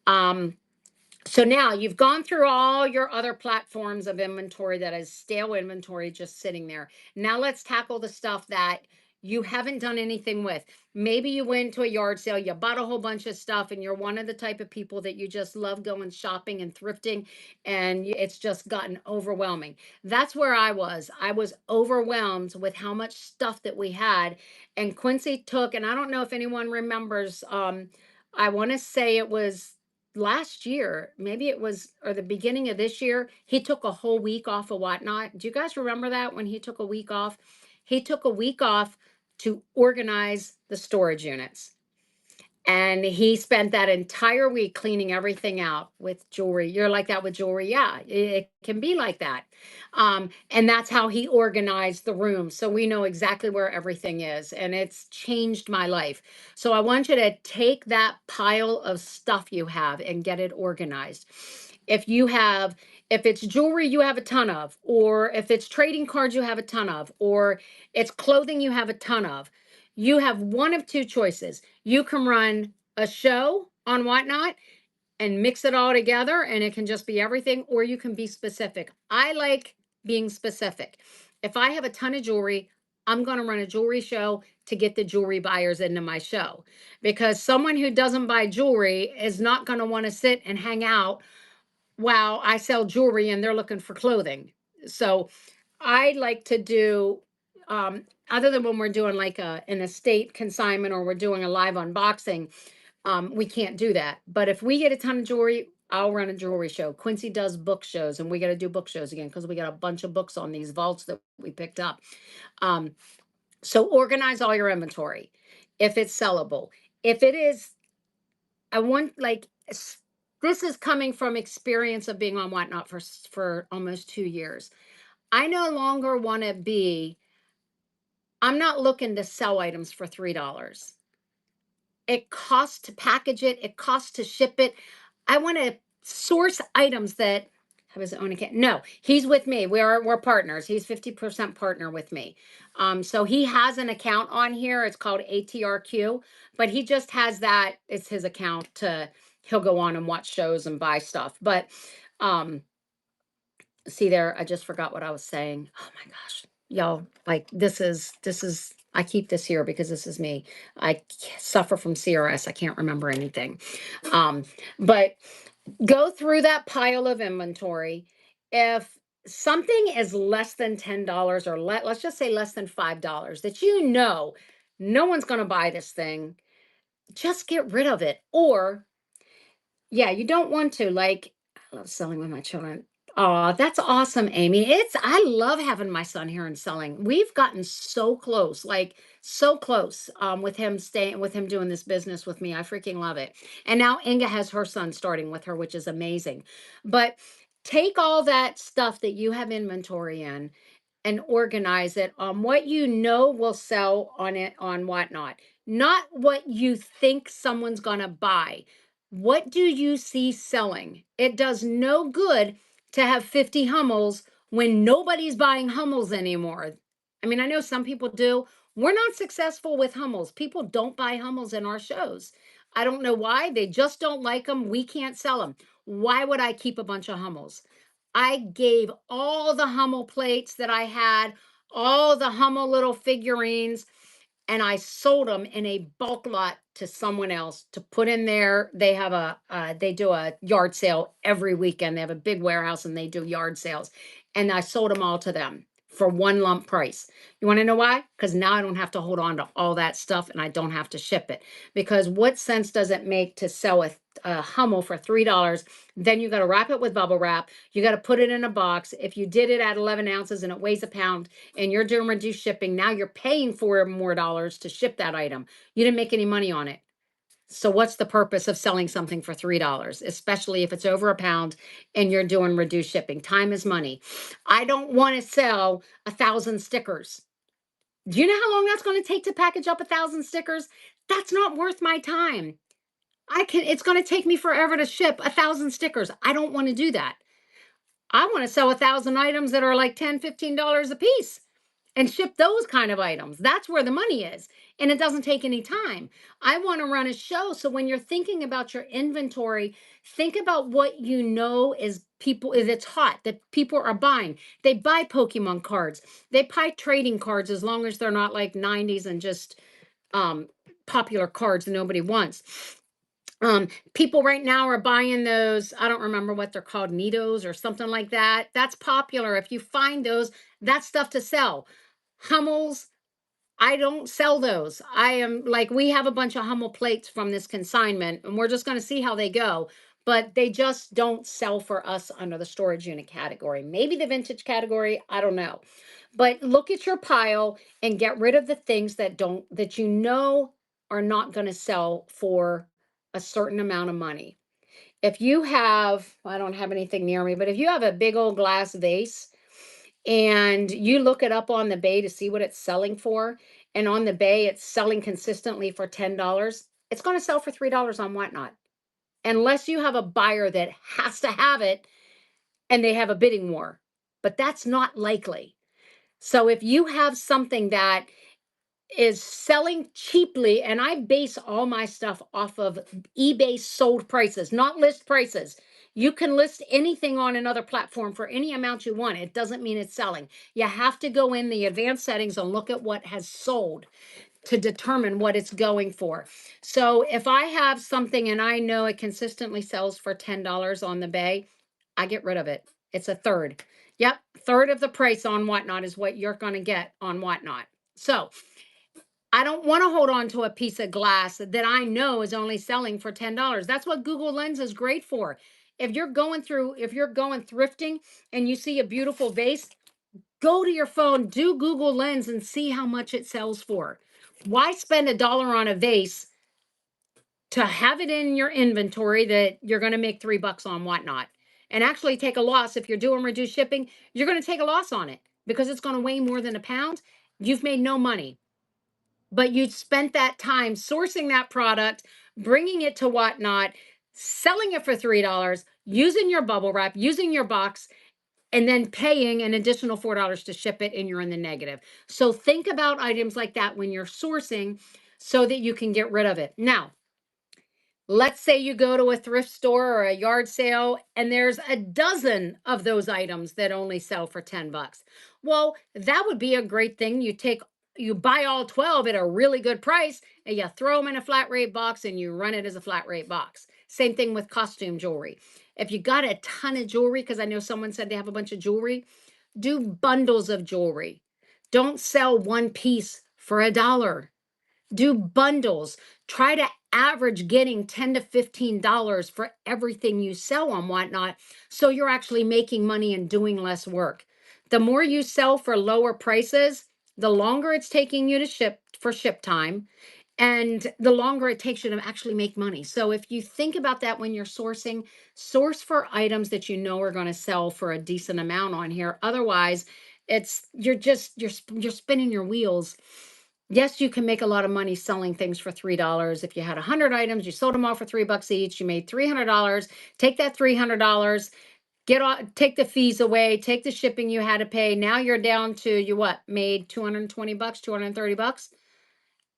So now you've gone through all your other platforms of inventory that is stale inventory just sitting there. Now let's tackle the stuff that you haven't done anything with. Maybe you went to a yard sale, you bought a whole bunch of stuff, and you're one of the type of people that you just love going shopping and thrifting, and it's just gotten overwhelming. That's where I was. I was overwhelmed with how much stuff that we had. And Quincy took, and I don't know if anyone remembers, I want to say it was last year, maybe it was, or the beginning of this year, he took a whole week off of Whatnot. Do you guys remember that when he took a week off? He took a week off to organize the storage units. And he spent that entire week cleaning everything out with jewelry. You're like that with jewelry? Yeah, it can be like that. And that's how he organized the room. So we know exactly where everything is. And it's changed my life. So I want you to take that pile of stuff you have and get it organized. If you have, if it's jewelry you have a ton of, or if it's trading cards you have a ton of, or it's clothing you have a ton of, you have one of two choices. You can run a show on Whatnot and mix it all together, and it can just be everything, or you can be specific. I like being specific. If I have a ton of jewelry, I'm going to run a jewelry show to get the jewelry buyers into my show, because someone who doesn't buy jewelry is not going to want to sit and hang out while I sell jewelry and they're looking for clothing. So I like to do, other than when we're doing like an estate consignment or we're doing a live unboxing, we can't do that. But if we get a ton of jewelry, I'll run a jewelry show. Quincy does book shows, and we got to do book shows again because we got a bunch of books on these vaults that we picked up. So organize all your inventory if it's sellable. If it is, I want like this is coming from experience of being on Whatnot for almost 2 years. I no longer want to be. I'm not looking to sell items for $3. It costs to package it. It costs to ship it. I want to source items that have his own account. No, he's with me. We're partners. He's 50% partner with me. So he has an account on here. It's called ATRQ, but he just has that. It's his account to. He'll go on and watch shows and buy stuff. But see there, I just forgot what I was saying. Oh my gosh. Y'all, like this is I keep this here because this is me. I suffer from CRS. I can't remember anything. But go through that pile of inventory. If something is less than $10 or let's just say less than $5 that no one's going to buy this thing, just get rid of it. Or yeah, you don't want to. Like, I love selling with my children. Oh, that's awesome, Amy. I love having my son here and selling. We've gotten so close, like so close, with him doing this business with me. I freaking love it. And now Inga has her son starting with her, which is amazing. But take all that stuff that you have inventory in and organize it on what you know will sell on it on Whatnot, not what you think someone's gonna buy. What do you see selling? It does no good to have 50 Hummels when nobody's buying Hummels anymore. I mean, I know some people do. We're not successful with Hummels. People don't buy Hummels in our shows. I don't know why. They just don't like them. We can't sell them. Why would I keep a bunch of Hummels? I gave all the Hummel plates that I had, all the Hummel little figurines, and I sold them in a bulk lot to someone else to put in there. They have they do a yard sale every weekend. They have a big warehouse and they do yard sales. And I sold them all to them for one lump price. You want to know why? Because now I don't have to hold on to all that stuff and I don't have to ship it. Because what sense does it make to sell a Hummel for $3? Then you got to wrap it with bubble wrap. You got to put it in a box. If you did it at 11 ounces and it weighs a pound and you're doing reduced shipping, now you're paying $4 more to ship that item. You didn't make any money on it. So what's the purpose of selling something for $3, especially if it's over a pound and you're doing reduced shipping? Time is money. I don't want to sell 1,000 stickers. Do you know how long that's going to take to package up 1,000 stickers? That's not worth my time. It's going to take me forever to ship 1,000 stickers. I don't want to do that. I want to sell 1,000 items that are like $10, $15 a piece. and ship those kind of items. That's where the money is. And it doesn't take any time. I want to run a show. So when you're thinking about your inventory, think about what you know is people is it's hot that people are buying. They buy Pokemon cards. They buy trading cards as long as they're not like 90s and just um popular cards that nobody wants. People right now are buying those, I don't remember what they're called, Neatos or something like that. That's popular. If you find those, that's stuff to sell. Hummels, I don't sell those. I am like, we have a bunch of Hummel plates from this consignment, and we're just going to see how they go. But they just don't sell for us under the storage unit category. Maybe the vintage category, I don't know. But look at your pile and get rid of the things that you know are not going to sell for a certain amount of money. If you have, I don't have anything near me, but if you have a big old glass vase and you look it up on the bay to see what it's selling for, and on the bay it's selling consistently for $10, it's going to sell for $3 on Whatnot, unless you have a buyer that has to have it and they have a bidding war. But that's not likely. So if you have something that is selling cheaply, and I base all my stuff off of eBay sold prices, not list prices. You can list anything on another platform for any amount you want. It doesn't mean it's selling. You have to go in the advanced settings and look at what has sold to determine what it's going for. So if I have something and I know it consistently sells for $10 on the bay, I get rid of it. It's a third. Yep, third of the price on Whatnot is what you're going to get on Whatnot. So I don't want to hold on to a piece of glass that I know is only selling for $10. That's what Google Lens is great for. If you're going thrifting and you see a beautiful vase, go to your phone, do Google Lens and see how much it sells for. Why spend $1 on a vase to have it in your inventory that you're going to make $3 on Whatnot and actually take a loss? If you're doing reduced shipping, you're going to take a loss on it because it's going to weigh more than a pound. You've made no money. But you spent that time sourcing that product, bringing it to Whatnot, selling it for $3, using your bubble wrap, using your box, and then paying an additional $4 to ship it, and you're in the negative. So think about items like that when you're sourcing so that you can get rid of it. Now, let's say you go to a thrift store or a yard sale and there's a dozen of those items that only sell for $10. Well, that would be a great thing. You buy all 12 at a really good price and you throw them in a flat rate box and you run it as a flat rate box. Same thing with costume jewelry. If you got a ton of jewelry, because I know someone said they have a bunch of jewelry, do bundles of jewelry. Don't sell one piece for $1. Do bundles. Try to average getting $10 to $15 for everything you sell on Whatnot, so you're actually making money and doing less work. The more you sell for lower prices, the longer it's taking you to ship time, and the longer it takes you to actually make money. So if you think about that when you're sourcing, source for items that you know are going to sell for a decent amount on here. Otherwise, you're spinning your wheels. Yes, you can make a lot of money selling things for $3. If you had 100 items, you sold them all for $3 each, you made $300. Take that $300, take the fees away, take the shipping you had to pay. Now you're down to made $220, $230,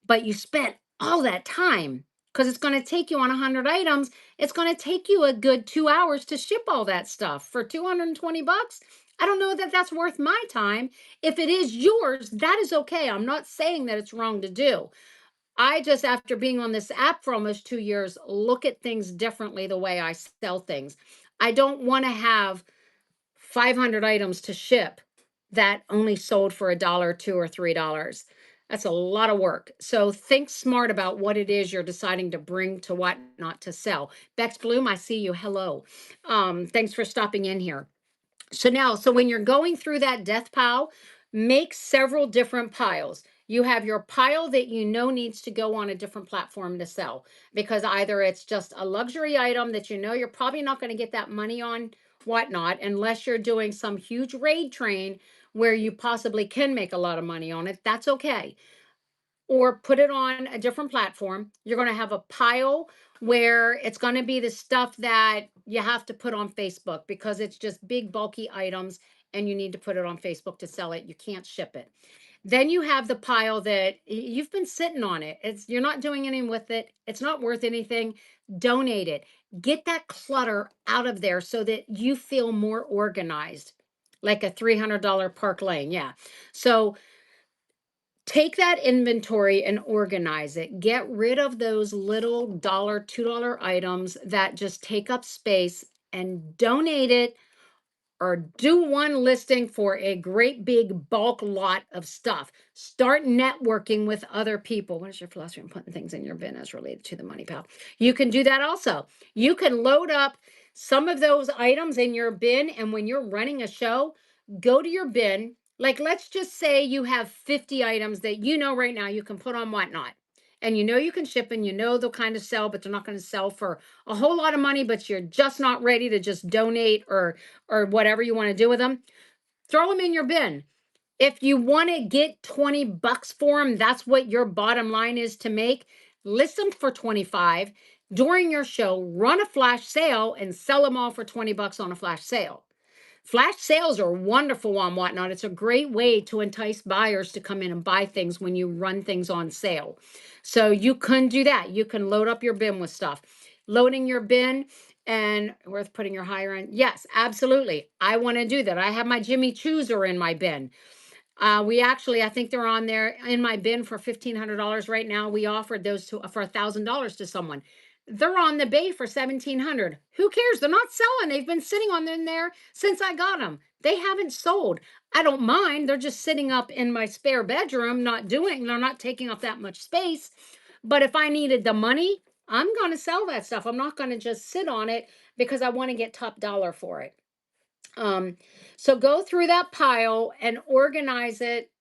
but you spent all that time because it's going to take you on 100 items. It's going to take you a good 2 hours to ship all that stuff for $220. I don't know that that's worth my time. If it is yours, that is okay. I'm not saying that it's wrong to do. I just, after being on this app for almost 2 years, look at things differently the way I sell things. I don't want to have 500 items to ship that only sold for $1, $2, or $3. That's a lot of work. So think smart about what it is you're deciding to bring to Whatnot to sell. Bex Bloom, I see you. Hello. Thanks for stopping in here. So when you're going through that death pile, make several different piles. You have your pile that you know needs to go on a different platform to sell, because either it's just a luxury item that you know you're probably not going to get that money on Whatnot unless you're doing some huge raid train where you possibly can make a lot of money on it. That's okay. Or put it on a different platform. You're going to have a pile where it's going to be the stuff that you have to put on Facebook because it's just big, bulky items and you need to put it on Facebook to sell it. You can't ship it. Then you have the pile that you've been sitting on it. You're not doing anything with it. It's not worth anything. Donate it. Get that clutter out of there so that you feel more organized. Like a $300 Park Lane. Yeah. So take that inventory and organize it. Get rid of those little dollar, $2 items that just take up space and donate it, or do one listing for a great big bulk lot of stuff. Start networking with other people. What is your philosophy on putting things in your bin as related to the money, pal? You can do that also. You can load up some of those items in your bin, and when you're running a show, go to your bin. Like, let's just say you have 50 items that you know right now you can put on Whatnot. And you know you can ship, and you know they'll kind of sell, but they're not going to sell for a whole lot of money, but you're just not ready to just donate or whatever you want to do with them. Throw them in your bin. If you want to get $20 for them, that's what your bottom line is to make. List them for 25 during your show, run a flash sale and sell them all for $20 on a flash sale. Flash sales are wonderful on Whatnot. It's a great way to entice buyers to come in and buy things when you run things on sale. So you can do that. You can load up your bin with stuff. Loading your bin and worth putting your hire in. Yes, absolutely. I want to do that. I have my Jimmy Chooser in my bin. We actually, I think they're on there in my bin for $1,500 right now. We offered those for $1,000 to someone. They're on the bay for $1,700. Who cares? They're not selling. They've been sitting on them there since I got them. They haven't sold. I don't mind. They're just sitting up in my spare bedroom, they're not taking up that much space. But if I needed the money, I'm going to sell that stuff. I'm not going to just sit on it because I want to get top dollar for it. So go through that pile and organize it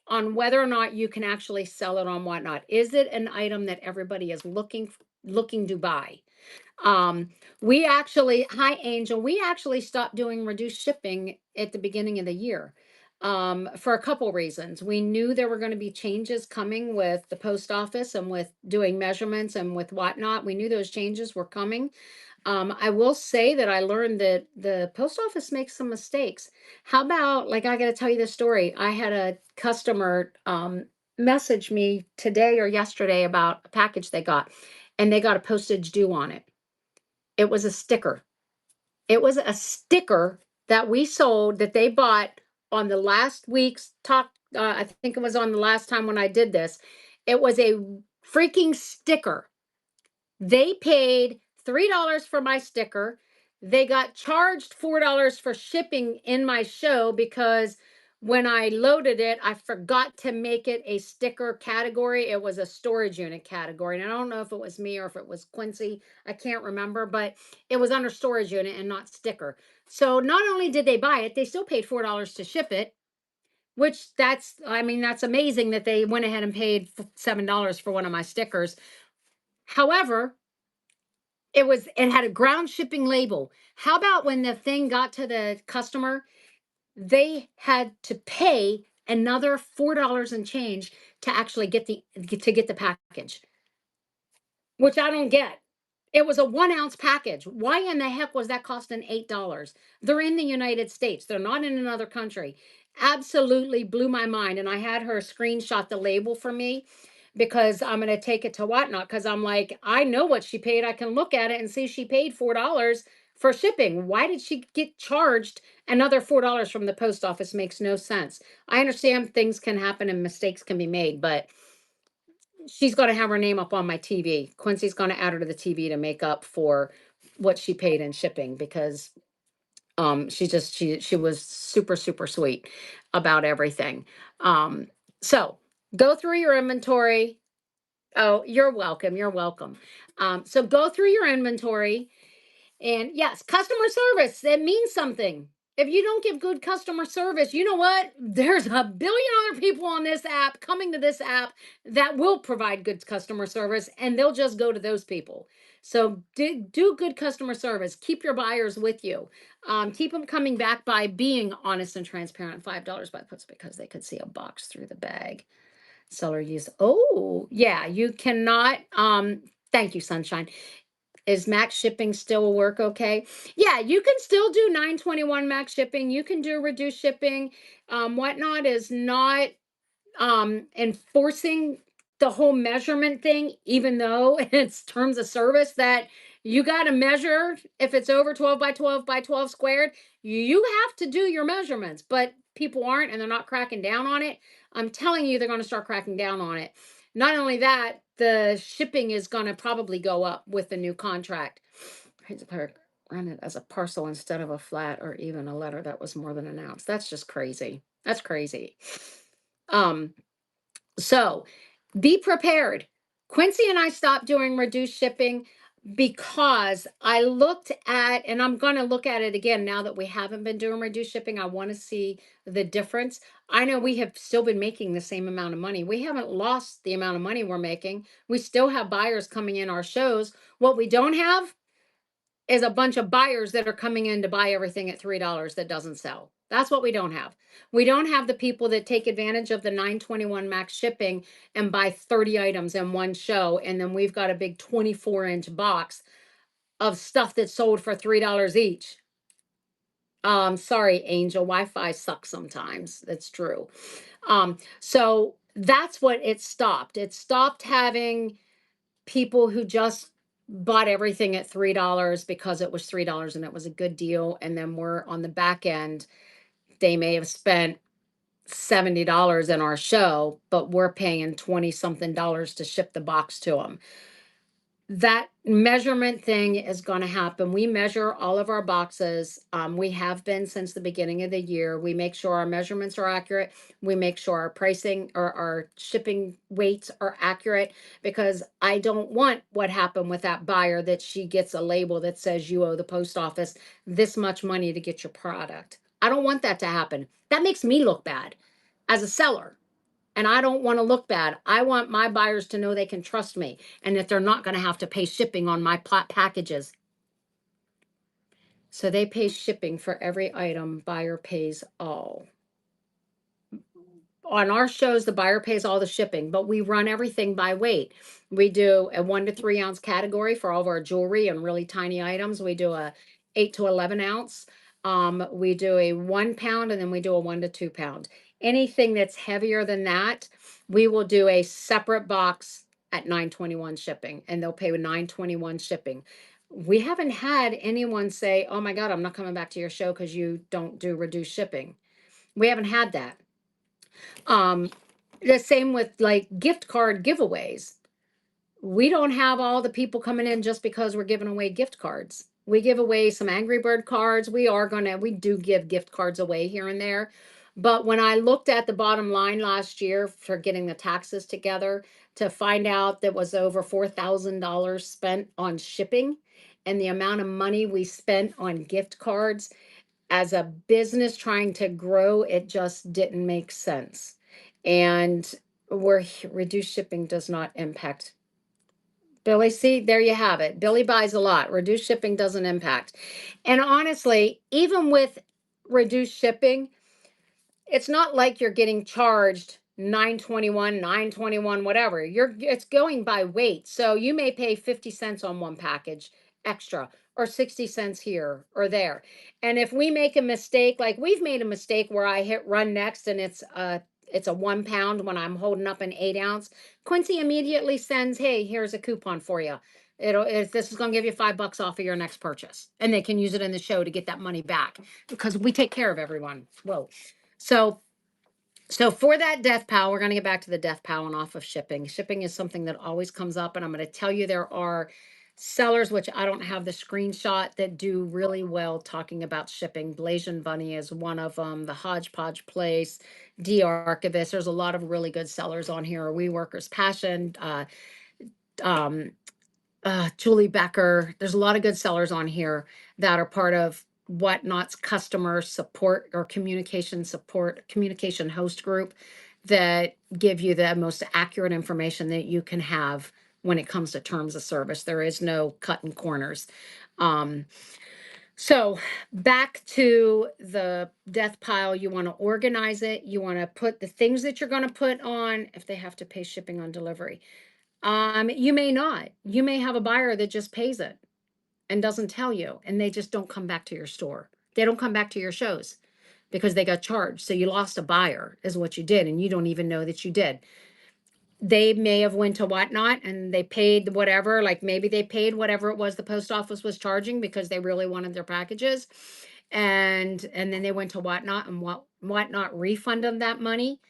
on whether or not you can actually sell it on Whatnot. Is it an item that everybody is looking to buy? We actually, hi Angel, we actually stopped doing reduced shipping at the beginning of the year. For a couple reasons. We knew there were going to be changes coming with the post office and with doing measurements and with Whatnot. We knew those changes were coming. I will say that I learned that the post office makes some mistakes. How about, like, I got to tell you this story. I had a customer message me today or yesterday about a package they got, and they got a postage due on it. It was a sticker. It was a sticker that we sold that they bought on the last week's talk. I think it was on the last time when I did this. It was a freaking sticker. They paid $3 for my sticker. They got charged $4 for shipping in my show because when I loaded it, I forgot to make it a sticker category. It was a storage unit category. And I don't know if it was me or if it was Quincy. I can't remember, but it was under storage unit and not sticker. So not only did they buy it, they still paid $4 to ship it, which that's amazing that they went ahead and paid $7 for one of my stickers. However, it had a ground shipping label. How about when the thing got to the customer, they had to pay another $4 and change to actually get the package, which I don't get. It was a 1 ounce package. Why in the heck was that costing $8? They're in the United States. They're not in another country. Absolutely blew my mind. And I had her screenshot the label for me because I'm going to take it to Whatnot because I'm like, I know what she paid. I can look at it and see she paid $4 for shipping. Why did she get charged another $4 from the post office? Makes no sense. I understand things can happen and mistakes can be made, but she's going to have her name up on my TV. Quincy's going to add her to the TV to make up for what she paid in shipping because she was super sweet about everything. So go through your inventory. Oh, you're welcome. You're welcome. So go through your inventory. And yes, customer service, that means something. If you don't give good customer service, you know what? There's a billion other people on this app coming to this app that will provide good customer service, and they'll just go to those people. So do good customer service. Keep your buyers with you. Keep them coming back by being honest and transparent. $5 by puts because they could see a box through the bag. Seller use. Oh, yeah, you cannot. Thank you, Sunshine. Is max shipping still work okay? Yeah, you can still do 921 max shipping. You can do reduced shipping. Whatnot is not enforcing the whole measurement thing, even though it's terms of service that you got to measure if it's over 12 by 12 by 12 squared, you have to do your measurements, but people aren't and they're not cracking down on it. I'm telling you, they're going to start cracking down on it. Not only that, the shipping is going to probably go up with the new contract. Run it as a parcel instead of a flat or even a letter that was more than an ounce. That's just crazy. That's crazy. Um, so be prepared. Quincy and I stopped doing reduced shipping because I looked at, and I'm going to look at it again now that we haven't been doing reduced shipping. I want to see the difference. I know we have still been making the same amount of money. We haven't lost the amount of money we're making. We still have buyers coming in our shows. What we don't have is a bunch of buyers that are coming in to buy everything at $3 that doesn't sell. That's what we don't have. We don't have the people that take advantage of the 921 max shipping and buy 30 items in one show. And then we've got a big 24-inch box of stuff that's sold for $3 each. Sorry, Angel, Wi-Fi sucks sometimes. That's true. So that's what it stopped. It stopped having people who just bought everything at $3 because it was $3 and it was a good deal. And then we're on the back end, they may have spent $70 in our show, but we're paying 20 something dollars to ship the box to them. That measurement thing is going to happen. We measure all of our boxes. We have been since the beginning of the year. We make sure our measurements are accurate. We make sure our pricing or our shipping weights are accurate, because I don't want what happened with that buyer that she gets a label that says you owe the post office this much money to get your product. I don't want that to happen. That makes me look bad as a seller. And I don't want to look bad. I want my buyers to know they can trust me and that they're not going to have to pay shipping on my packages. So they pay shipping for every item, buyer pays all. On our shows, the buyer pays all the shipping, but we run everything by weight. We do a 1 to 3 ounce category for all of our jewelry and really tiny items. We do a 8 to 11 ounce. We do a 1 pound, and then we do a 1 to 2 pound. Anything that's heavier than that, we will do a separate box at $9.21 shipping, and they'll pay with $9.21 shipping. We haven't had anyone say, "Oh my God, I'm not coming back to your show because you don't do reduced shipping." We haven't had that. The same with like gift card giveaways. We don't have all the people coming in just because we're giving away gift cards. We give away some Angry Bird cards. We do give gift cards away here and there. But when I looked at the bottom line last year for getting the taxes together, to find out that was over $4,000 spent on shipping, and the amount of money we spent on gift cards as a business trying to grow, it just didn't make sense. And where reduced shipping does not impact. Billy, see, there you have it. Billy buys a lot. Reduced shipping doesn't impact. And honestly, even with reduced shipping, it's not like you're getting charged 921, 921, whatever. It's going by weight. So you may pay 50 cents on one package extra, or 60 cents here or there. And if we make a mistake, like we've made a mistake where I hit run next and it's a 1 pound when I'm holding up an 8 ounce, Quincy immediately sends, "Hey, here's a coupon for you. This is going to give you $5 off of your next purchase." And they can use it in the show to get that money back, because we take care of everyone. Whoa. So for that death pal, we're going to get back to the death pal and off of shipping. Shipping is something that always comes up, and I'm going to tell you there are sellers, which I don't have the screenshot, that do really well talking about shipping. Blasian Bunny is one of them. The Hodgepodge Place, D Archivist. There's a lot of really good sellers on here. We Workers Passion, um, Julie Becker. There's a lot of good sellers on here that are part of Whatnot's customer support or communication host group, that give you the most accurate information that you can have when it comes to terms of service. There is no cutting corners. So back to the death pile, you want to organize it. You want to put the things that you're going to put on if they have to pay shipping on delivery. You may not. You may have a buyer that just pays it and doesn't tell you, and they just don't come back to your store. They don't come back to your shows. because they got charged. So you lost a buyer is what you did, and you don't even know that you did. They may have went to Whatnot and they paid whatever, like maybe they paid whatever it was the post office was charging because they really wanted their packages. And then they went to Whatnot, and Whatnot refunded them that money.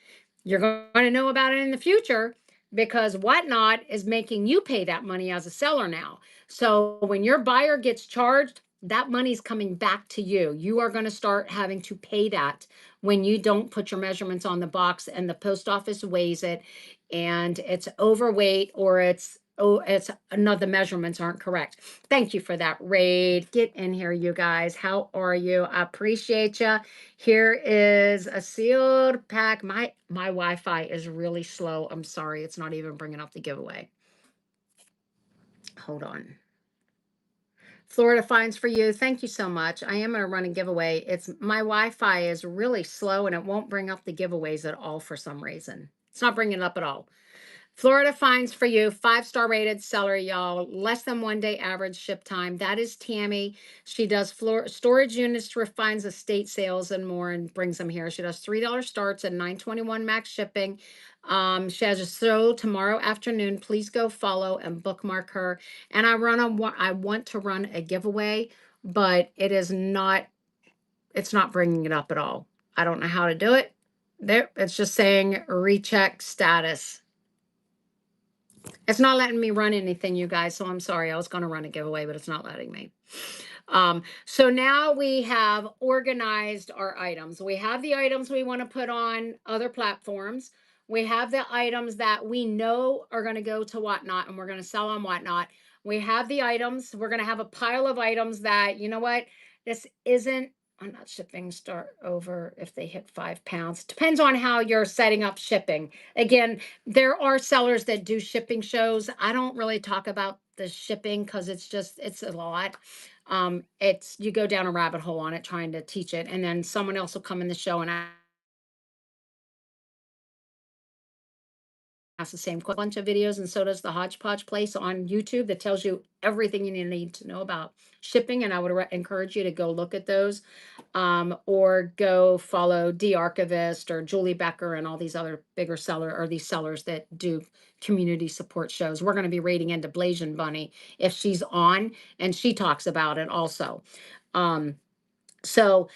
You're going to know about it in the future because Whatnot is making you pay that money as a seller now. So when your buyer gets charged, that money's coming back to you. You are going to start having to pay that when you don't put your measurements on the box and the post office weighs it and it's overweight, or it's another, measurements aren't correct. Thank you for that, Raid. Get in here, you guys. How are you? I appreciate you. Here is a sealed pack. My Wi-Fi is really slow. I'm sorry. It's not even bringing up the giveaway. Hold on. Florida Finds for You. Thank you so much. I am going to run a giveaway. It's my Wi-Fi is really slow and it won't bring up the giveaways at all for some reason. It's not bringing it up at all. Florida Finds for You, 5-star rated seller, y'all. Less than 1 day average ship time. That is Tammy. She does storage units, refines estate sales and more, and brings them here. She does $3 starts and $9.21 max shipping. She has a show tomorrow afternoon. Please go follow and bookmark her. And I want to run a giveaway, but it's not bringing it up at all. I don't know how to do it. There, it's just saying recheck status. It's not letting me run anything, you guys, so I'm sorry. I was going to run a giveaway, but it's not letting me. So now we have organized our items. We have the items we want to put on other platforms. We have the items that we know are going to go to Whatnot and we're going to sell on Whatnot. We have the items. We're going to have a pile of items that, you know what, this isn't, I'm not shipping start over if they hit 5 pounds. Depends on how you're setting up shipping. Again, there are sellers that do shipping shows. I don't really talk about the shipping because it's a lot. It's, you go down a rabbit hole on it trying to teach it, and then someone else will come in the show and ask the same bunch of videos, and so does the Hodgepodge place on YouTube that tells you everything you need to know about shipping. And I would encourage you to go look at those, or go follow D Archivist or Julie Becker and all these other bigger these sellers that do community support shows. We're going to be rating into Blasian Bunny if she's on, and she talks about it also. So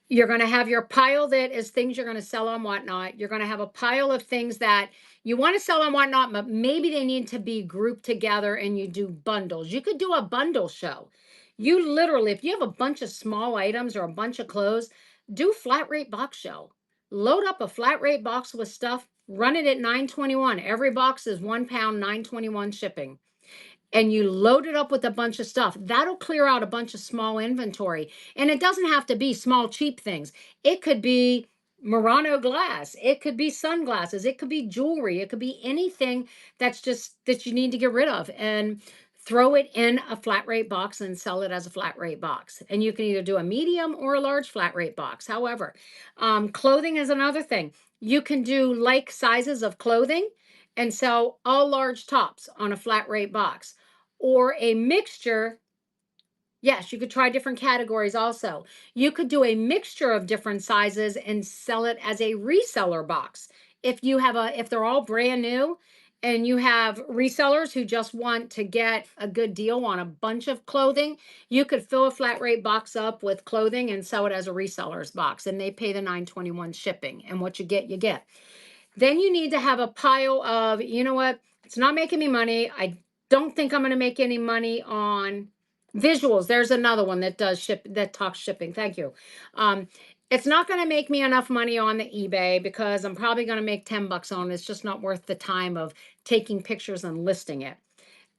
you're going to have your pile that is things you're going to sell on Whatnot. You're going to have a pile of things that you want to sell on Whatnot, but maybe they need to be grouped together and you do bundles. You could do a bundle show. You literally, if you have a bunch of small items or a bunch of clothes, do flat rate box show. Load up a flat rate box with stuff, run it at $9.21. Every box is £1, $9.21 shipping, and you load it up with a bunch of stuff. That'll clear out a bunch of small inventory. And it doesn't have to be small, cheap things. It could be Murano glass. It could be sunglasses. It could be jewelry. It could be anything that's just that you need to get rid of, and throw it in a flat rate box and sell it as a flat rate box. And you can either do a medium or a large flat rate box. However, clothing is another thing. You can do like sizes of clothing and sell all large tops on a flat rate box, or a mixture. Yes, you could try different categories also. You could do a mixture of different sizes and sell it as a reseller box. If they're all brand new and you have resellers who just want to get a good deal on a bunch of clothing, you could fill a flat rate box up with clothing and sell it as a reseller's box, and they pay the $9.21 shipping, and what you get, you get. Then you need to have a pile of, you know what, it's not making me money. I don't think I'm going to make any money on visuals. There's another one that talks shipping. Thank you. It's not going to make me enough money on the eBay because I'm probably going to make 10 bucks on it. It's just not worth the time of taking pictures and listing it.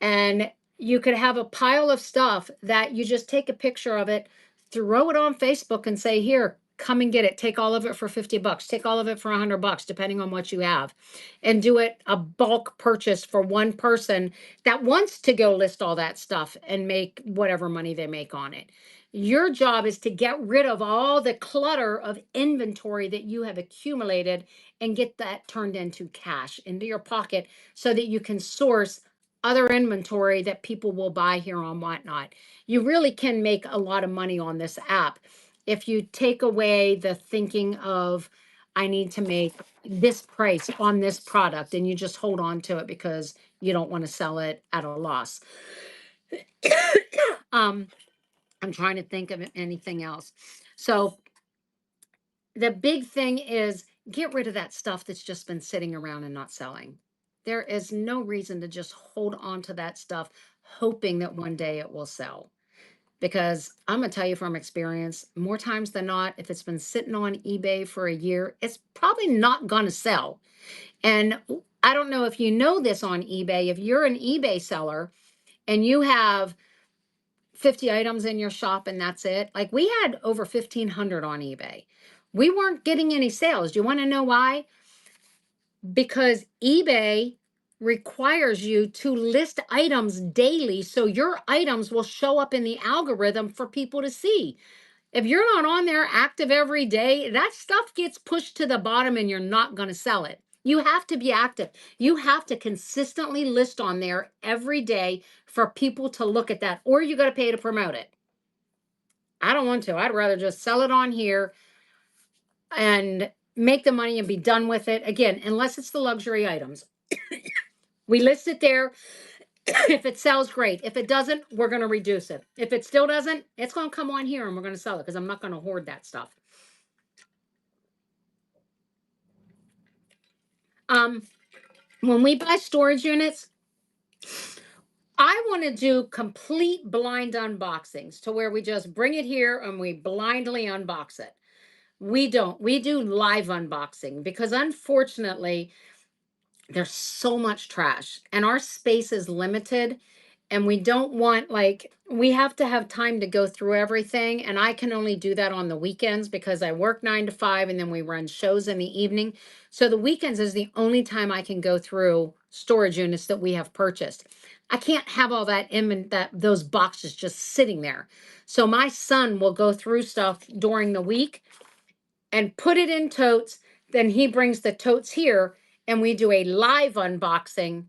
And you could have a pile of stuff that you just take a picture of it, throw it on Facebook and say, here, come and get it. Take all of it for 50 bucks. Take all of it for 100 bucks, depending on what you have, and do it a bulk purchase for one person that wants to go list all that stuff and make whatever money they make on it. Your job is to get rid of all the clutter of inventory that you have accumulated and get that turned into cash into your pocket so that you can source other inventory that people will buy here on Whatnot. You really can make a lot of money on this app. if you take away the thinking of, I need to make this price on this product, and you just hold on to it because you don't want to sell it at a loss. um, I'm trying to think of anything else. So the big thing is get rid of that stuff that's just been sitting around and not selling. There is no reason to just hold on to that stuff, hoping that one day it will sell. Because I'm going to tell you from experience, more times than not, if it's been sitting on eBay for a year, it's probably not going to sell. And I don't know if you know this on eBay, if you're an eBay seller and you have 50 items in your shop and that's it. Like we had over 1,500 on eBay. We weren't getting any sales. Do you want to know why? Because eBay requires you to list items daily so your items will show up in the algorithm for people to see. If you're not on there active every day, that stuff gets pushed to the bottom and you're not going to sell it. You have to be active. You have to consistently list on there every day for people to look at that, or you got to pay to promote it. I don't want to. I'd rather just sell it on here and make the money and be done with it. Again, unless it's the luxury items. We list it there. If it sells, great. If it doesn't, we're going to reduce it. If it still doesn't, it's going to come on here and we're going to sell it because I'm not going to hoard that stuff. When we buy storage units, I want to do complete blind unboxings to where we just bring it here and we blindly unbox it. We don't. We do live unboxing because unfortunately, there's so much trash and our space is limited, and we don't want, like, we have to have time to go through everything, and I can only do that on the weekends because I work 9 to 5 and then we run shows in the evening. So the weekends is the only time I can go through storage units that we have purchased. I can't have all that in that those boxes just sitting there. So my son will go through stuff during the week and put it in totes. Then he brings the totes here and we do a live unboxing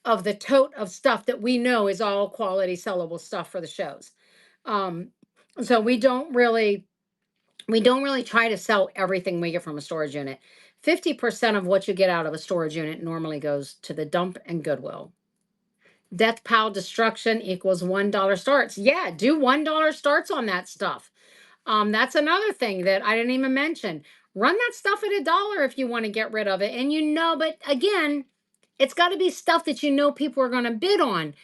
of the tote of stuff that we know is all quality sellable stuff for the shows. Um, so we don't really try to sell everything we get from a storage unit. 50% of what you get out of a storage unit normally goes to the dump and Goodwill. Death pile destruction equals $1 starts. Yeah, do $1 starts on that stuff. That's another thing that I didn't even mention. Run that stuff at $1 if you want to get rid of it. And but again, it's got to be stuff that you know people are going to bid on.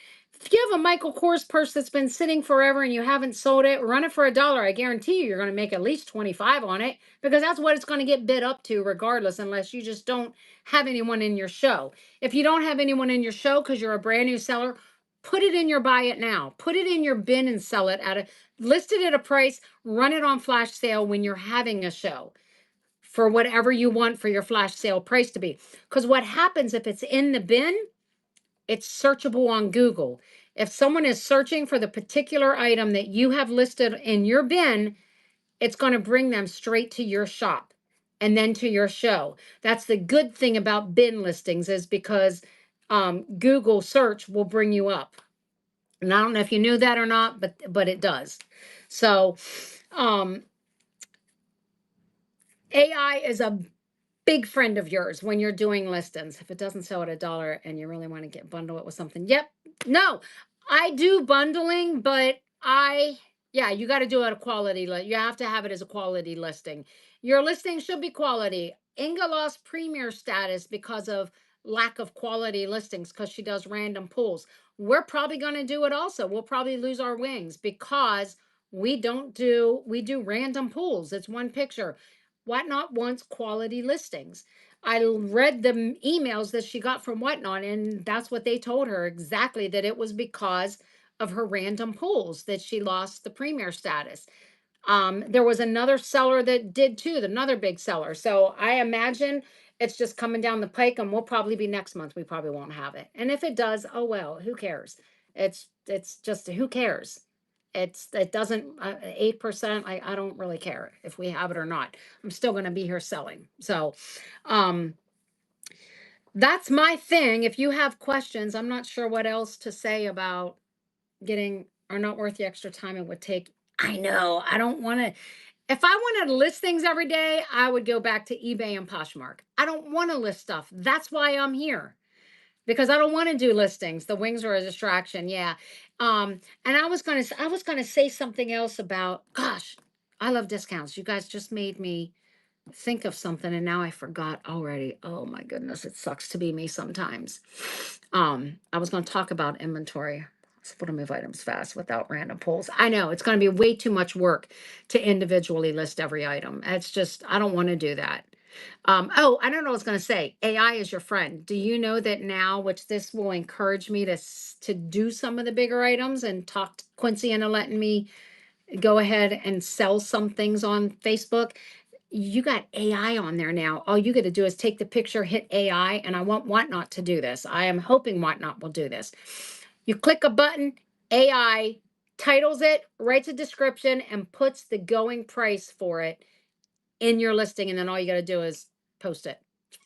If you have a Michael Kors purse that's been sitting forever and you haven't sold it, run it for $1. I guarantee you're going to make at least 25 on it because that's what it's going to get bid up to regardless, unless you just don't have anyone in your show. If you don't have anyone in your show because you're a brand new seller, put it in your buy it now. Put it in your bin and sell it list it at a price, run it on flash sale when you're having a show for whatever you want for your flash sale price to be. Because what happens if it's in the bin, it's searchable on Google. If someone is searching for the particular item that you have listed in your bin, it's going to bring them straight to your shop and then to your show. That's the good thing about bin listings, is because Google search will bring you up. And I don't know if you knew that or not, but it does. So AI is a big friend of yours when you're doing listings. If it doesn't sell at $1 and you really want to bundle it with something. Yep. No, I do bundling, but yeah, you got to do it a quality. You have to have it as a quality listing. Your listing should be quality. Inga lost premier status because of lack of quality listings because she does random pulls. We're probably going to do it also. We'll probably lose our wings because we do random pulls. It's one picture. Whatnot wants quality listings. I read the emails that she got from Whatnot, and that's what they told her exactly, that it was because of her random pulls that she lost the premier status. There was another seller that did too, another big seller. So I imagine it's just coming down the pike, and we'll probably be next month. We probably won't have it. And if it does, oh well, who cares? It's just who cares? It doesn't 8%. I don't really care if we have it or not. I'm still going to be here selling. So, that's my thing. If you have questions, I'm not sure what else to say about getting are not worth the extra time it would take. I know. I don't want to. If I wanted to list things every day, I would go back to eBay and Poshmark. I don't want to list stuff. That's why I'm here, because I don't want to do listings. The wings are a distraction. Yeah. And I was gonna say something else about, gosh, I love discounts. You guys just made me think of something and now I forgot already. Oh my goodness, it sucks to be me sometimes. I was going to talk about inventory. So to move items fast without random pulls. I know it's going to be way too much work to individually list every item. It's just, I don't want to do that. Oh, I don't know what I was going to say. AI is your friend. Do you know that now, which this will encourage me to do some of the bigger items and talk to Quincy into letting me go ahead and sell some things on Facebook? You got AI on there now. All you got to do is take the picture, hit AI, and I want Whatnot to do this. I am hoping Whatnot will do this. You click a button, AI titles it, writes a description, and puts the going price for it in your listing. And then all you got to do is post it.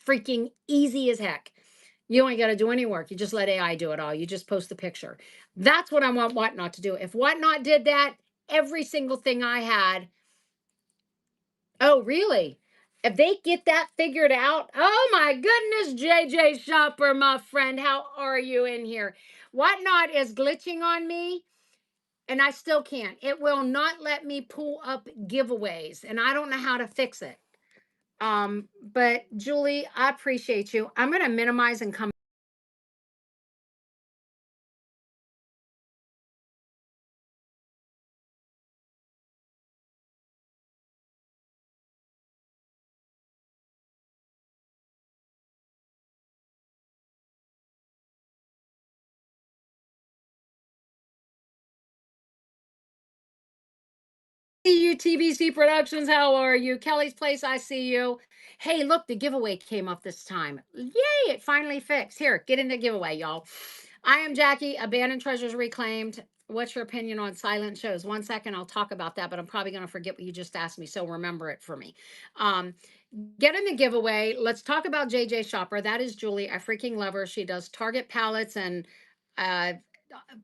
Freaking easy as heck. You ain't got to do any work. You just let AI do it all. You just post the picture. That's what I want Whatnot to do. If Whatnot did that, every single thing I had. Oh, really? If they get that figured out, oh my goodness, JJ Shopper, my friend, how are you in here? Whatnot is glitching on me, and I still can't. It will not let me pull up giveaways, and I don't know how to fix it. But Julie, I appreciate you. I'm gonna minimize and come. See you, TBC Productions. How are you? Kelly's Place, I see you. Hey, look, the giveaway came up this time. Yay, it finally fixed. Here, get in the giveaway, y'all. I am Jackie, Abandoned Treasures Reclaimed. What's your opinion on silent shows? 1 second, I'll talk about that, but I'm probably going to forget what you just asked me, so remember it for me. Um, get in the giveaway. Let's talk about JJ Shopper. That is Julie. I freaking love her. She does Target pallets and uh,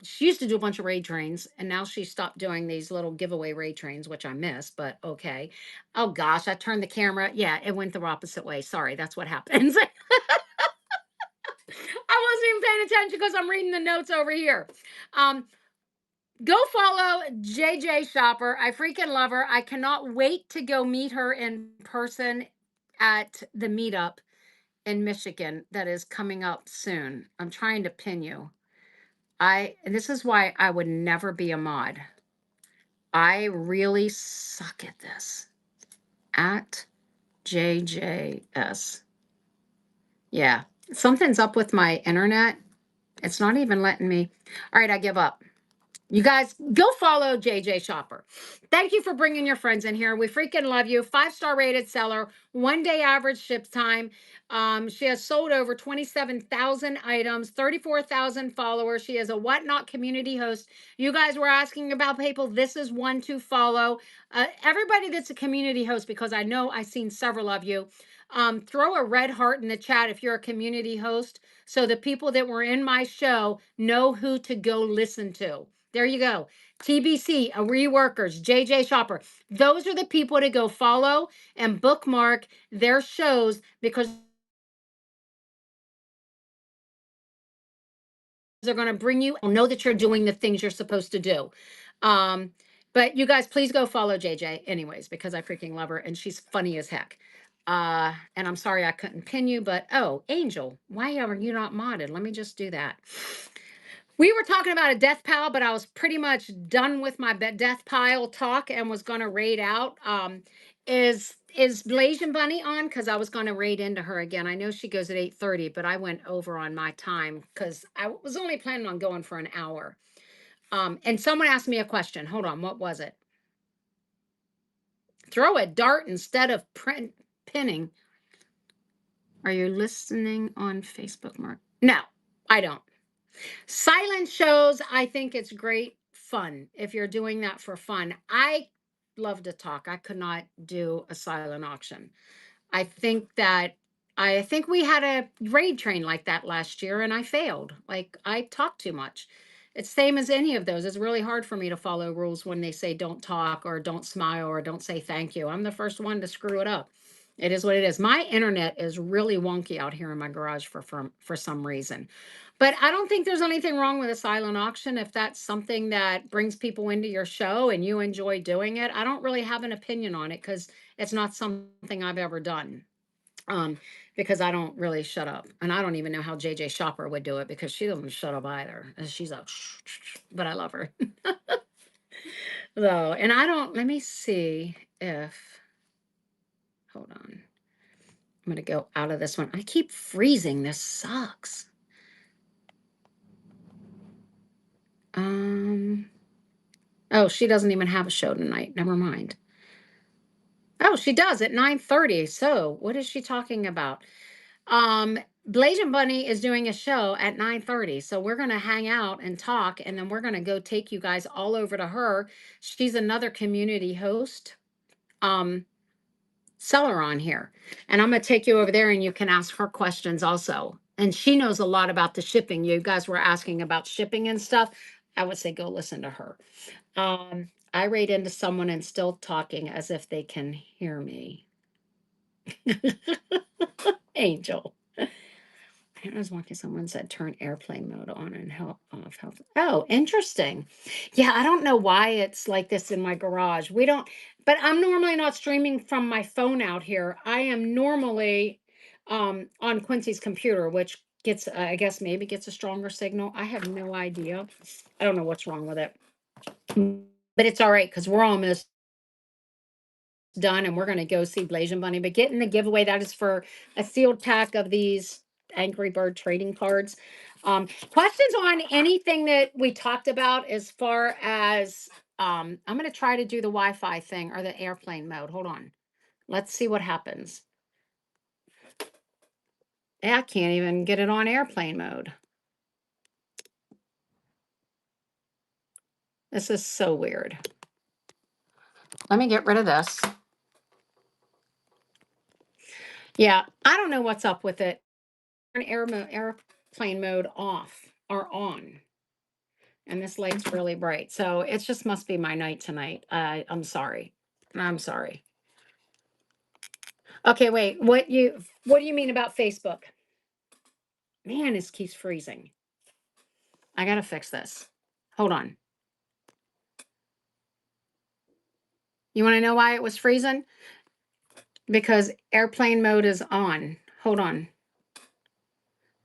she used to do a bunch of raid trains and now she stopped doing these little giveaway raid trains, which I miss, but okay. Oh gosh, I turned the camera. Yeah, it went the opposite way. Sorry, that's what happens. I wasn't even paying attention because I'm reading the notes over here. Um, Go follow JJ Shopper. I freaking love her. I cannot wait to go meet her in person at the meetup in Michigan that is coming up soon. I'm trying to pin you. And this is why I would never be a mod. I really suck at this. At JJS. Yeah, something's up with my internet. It's not even letting me. All right, I give up. You guys go follow JJ Shopper. Thank you for bringing your friends in here. We freaking love you. 5-star rated seller, 1 day average ship time. She has sold over 27,000 items, 34,000 followers. She is a Whatnot community host. You guys were asking about people. This is one to follow. Everybody that's a community host, because I know I've seen several of you. Throw a red heart in the chat if you're a community host, so the people that were in my show know who to go listen to. There you go. TBC, Reworkers, JJ Shopper. Those are the people to go follow and bookmark their shows, because they're going to bring you, know that you're doing the things you're supposed to do. Um, but you guys, please go follow JJ anyways, because I freaking love her and she's funny as heck. And I'm sorry I couldn't pin you, but oh, Angel, why are you not modded? Let me just do that. We were talking about a death pile, but I was pretty much done with my death pile talk and was going to raid out. Is Blasian Bunny on? Because I was going to raid into her again. I know she goes at 8:30, but I went over on my time because I was only planning on going for an hour. And someone asked me a question. Hold on, what was it? Throw a dart instead of pinning. Are you listening on Facebook, Mark? No, I don't. Silent shows, I think it's great fun if you're doing that for fun. I love to talk. I could not do a silent auction. I think that I think we had a raid train like that last year and I failed. Like I talked too much. It's same as any of those. It's really hard for me to follow rules when they say don't talk or don't smile or don't say thank you. I'm the first one to screw it up. It is what it is. My internet is really wonky out here in my garage for some reason. But I don't think there's anything wrong with a silent auction if that's something that brings people into your show and you enjoy doing it. I don't really have an opinion on it because it's not something I've ever done. Um, because I don't really shut up. And I don't even know how JJ Shopper would do it because she doesn't shut up either. And she's a, but I love her. Though, and I don't, let me see if, hold on. I'm going to go out of this one. I keep freezing. This sucks. Oh, she doesn't even have a show tonight. Never mind. Oh, she does at 9:30. So what is she talking about? Blasian Bunny is doing a show at 9:30. So we're gonna hang out and talk, and then we're gonna go take you guys all over to her. She's another community host. Seller on here. And I'm gonna take you over there and you can ask her questions also. And she knows a lot about the shipping. You guys were asking about shipping and stuff. I would say go listen to her. I rate into someone and still talking as if they can hear me. Angel. I was watching someone said turn airplane mode on and help off health. Oh, interesting. Yeah, I don't know why it's like this in my garage. We don't, but I'm normally not streaming from my phone out here. I am normally on Quincy's computer, which gets, I guess maybe gets a stronger signal. I have no idea. I don't know what's wrong with it, but it's all right because we're almost done and we're going to go see Blasian Bunny. But getting the giveaway, that is for a sealed pack of these Angry Bird trading cards. Questions on anything that we talked about as far as I'm going to try to do the Wi-Fi thing or the airplane mode. Hold on. Let's see what happens. Yeah, I can't even get it on airplane mode. This is so weird. Let me get rid of this. Yeah, I don't know what's up with it. Airplane mode off or on. And this light's really bright. So it just must be my night tonight. I'm sorry. I'm sorry. Okay, wait. What do you mean about Facebook? Man, this keeps freezing. I gotta fix this. Hold on. You want to know why it was freezing? Because airplane mode is on. Hold on.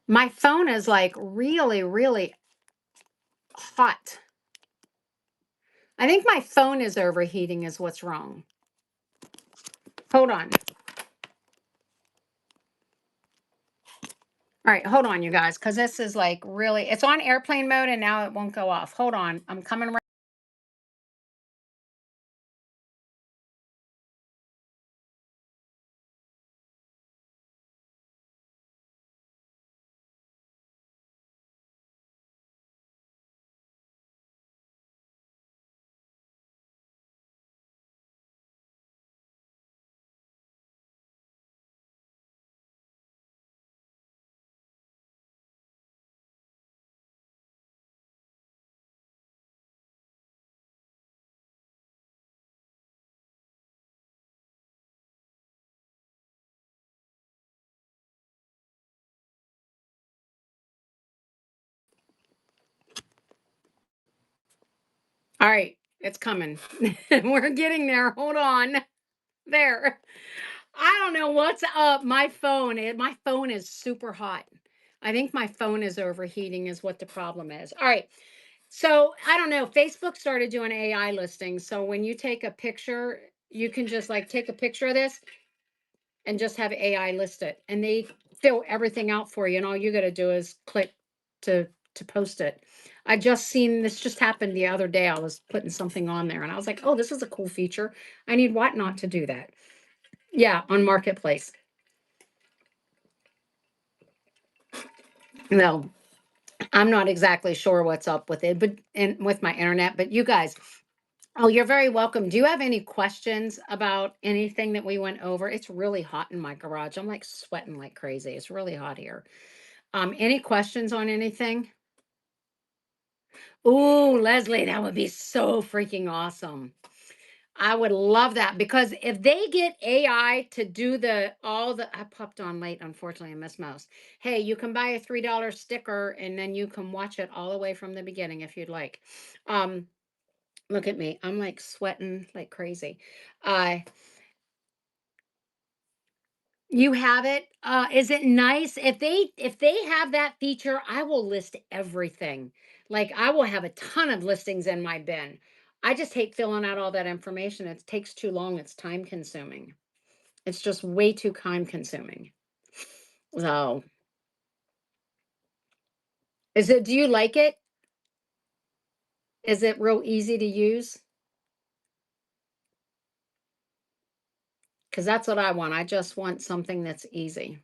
My phone is like really, really hot. I think my phone is overheating is what's wrong. Hold on. All right, hold on, you guys, because this is like really, it's on airplane mode and now it won't go off. Hold on. I'm coming right. All right, it's coming. We're getting there. Hold on. There. I don't know what's up. My phone is super hot. I think my phone is overheating is what the problem is. All right. So I don't know. Facebook started doing AI listings. So when you take a picture, you can just like take a picture of this and just have AI list it. And they fill everything out for you. And all you got to do is click to post it. I just seen this just happened the other day. I was putting something on there and I was like, oh, this is a cool feature. I need Whatnot to do that. Yeah, on Marketplace. No, I'm not exactly sure what's up with it, but and with my internet, but you guys, oh, you're very welcome. Do you have any questions about anything that we went over? It's really hot in my garage. I'm like sweating like crazy. It's really hot here. Any questions on anything? Ooh, Leslie, that would be so freaking awesome. I would love that because if they get AI to do I popped on late, unfortunately, I missed Mouse. Hey, you can buy a $3 sticker and then you can watch it all the way from the beginning if you'd like. Um, Look at me. I'm like sweating like crazy. Uh, you have it. Is it nice? If they have that feature, I will list everything. Like I will have a ton of listings in my bin. I just hate filling out all that information. It takes too long. It's time consuming. It's just way too time consuming. So, do you like it? Is it real easy to use? Because that's what I want. I just want something that's easy.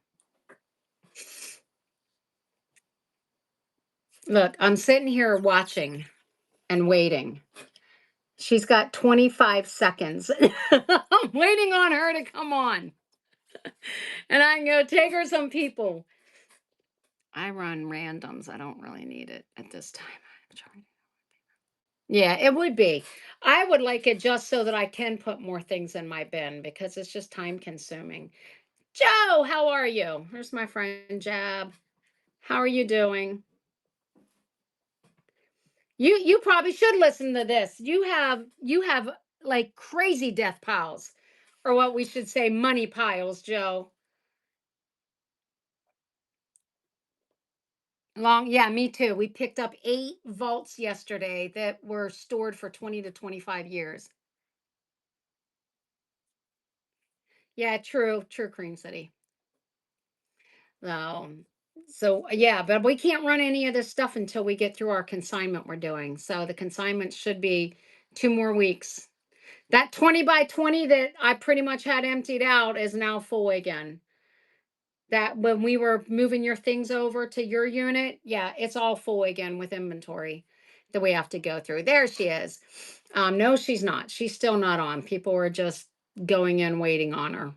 Look, I'm sitting here watching and waiting. She's got 25 seconds. I'm waiting on her to come on. And I can go take her some people. I run randoms. I don't really need it at this time. Yeah, it would be. I would like it just so that I can put more things in my bin because it's just time consuming. Joe, how are you? Here's my friend Jab. How are you doing? You probably should listen to this. You have like crazy death piles, or what we should say, money piles, Joe. Long, yeah, me too. We picked up 8 vaults yesterday that were stored for 20 to 25 years. Yeah, true, Cream City. Um, so yeah, but we can't run any of this stuff until we get through our consignment we're doing. So the consignment should be 2 more weeks. That 20 by 20 that I pretty much had emptied out is now full again. That when we were moving your things over to your unit, yeah, it's all full again with inventory that we have to go through. There she is. No, she's not. She's still not on. People were just going in waiting on her.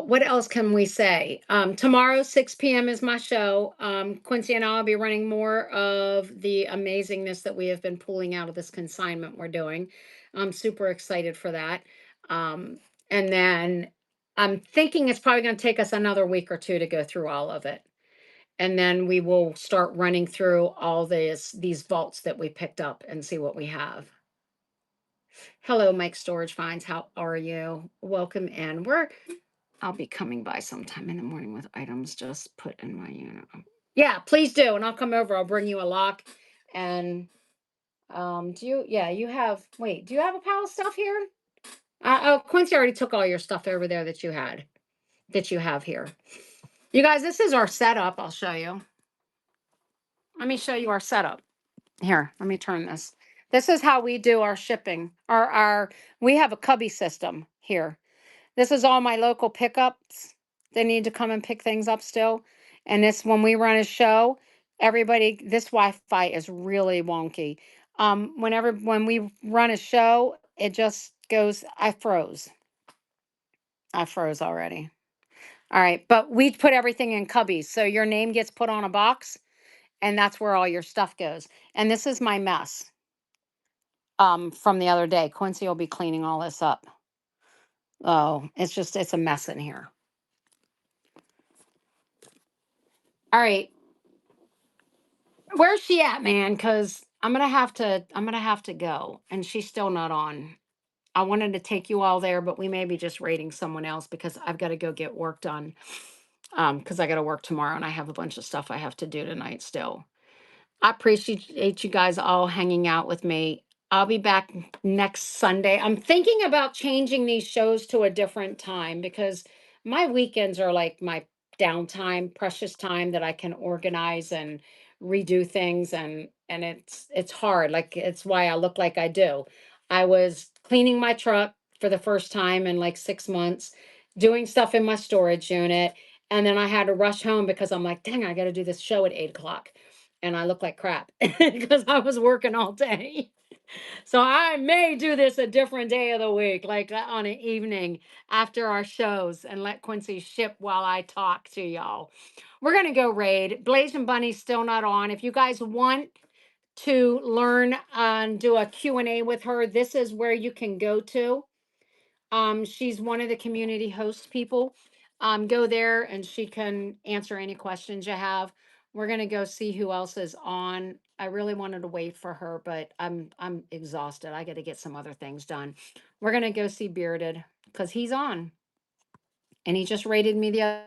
What else can we say? Tomorrow, 6 p.m. is my show. Quincy and I will be running more of the amazingness that we have been pulling out of this consignment we're doing. I'm super excited for that. Um, and then I'm thinking it's probably going to take us another week or two to go through all of it. And then we will start running through all these vaults that we picked up and see what we have. Hello, Mike Storage Finds. How are you? Welcome in. I'll be coming by sometime in the morning with items just put in my unit. Yeah, please do. And I'll come over. I'll bring you a lock. And do you have a pile of stuff here? Oh, Quincy already took all your stuff over there that you have here. You guys, this is our setup. I'll show you. Let me show you our setup. Here, let me turn this. This is how we do our shipping. We have a cubby system here. This is all my local pickups. They need to come and pick things up still. And this, when we run a show, this Wi-Fi is really wonky. When we run a show, it just goes, I froze. I froze already. All right. But we put everything in cubbies. So your name gets put on a box and that's where all your stuff goes. And this is my mess from the other day. Quincy will be cleaning all this up. Oh, it's a mess in here. All right. Where's she at, man? Because I'm gonna have to go, and she's still not on. I wanted to take you all there, but we may be just raiding someone else because I've got to go get work done. Because I got to work tomorrow, and I have a bunch of stuff I have to do tonight still. I appreciate you guys all hanging out with me. I'll be back next Sunday. I'm thinking about changing these shows to a different time because my weekends are like my downtime, precious time that I can organize and redo things and it's hard. Like it's why I look like I do. I was cleaning my truck for the first time in like 6 months, doing stuff in my storage unit, and then I had to rush home because I'm like, dang, I got to do this show at 8 o'clock. and I look like crap because I was working all day. So I may do this a different day of the week, like on an evening after our shows, and let Quincy ship while I talk to y'all. We're gonna go raid. Blazing Bunny's still not on. If you guys want to learn and do a Q&A with her, this is where you can go to. She's one of the community host people. Go there and she can answer any questions you have. We're gonna go see who else is on. I really wanted to wait for her, but I'm exhausted. I got to get some other things done. We're gonna go see Bearded because he's on, and he just rated me the other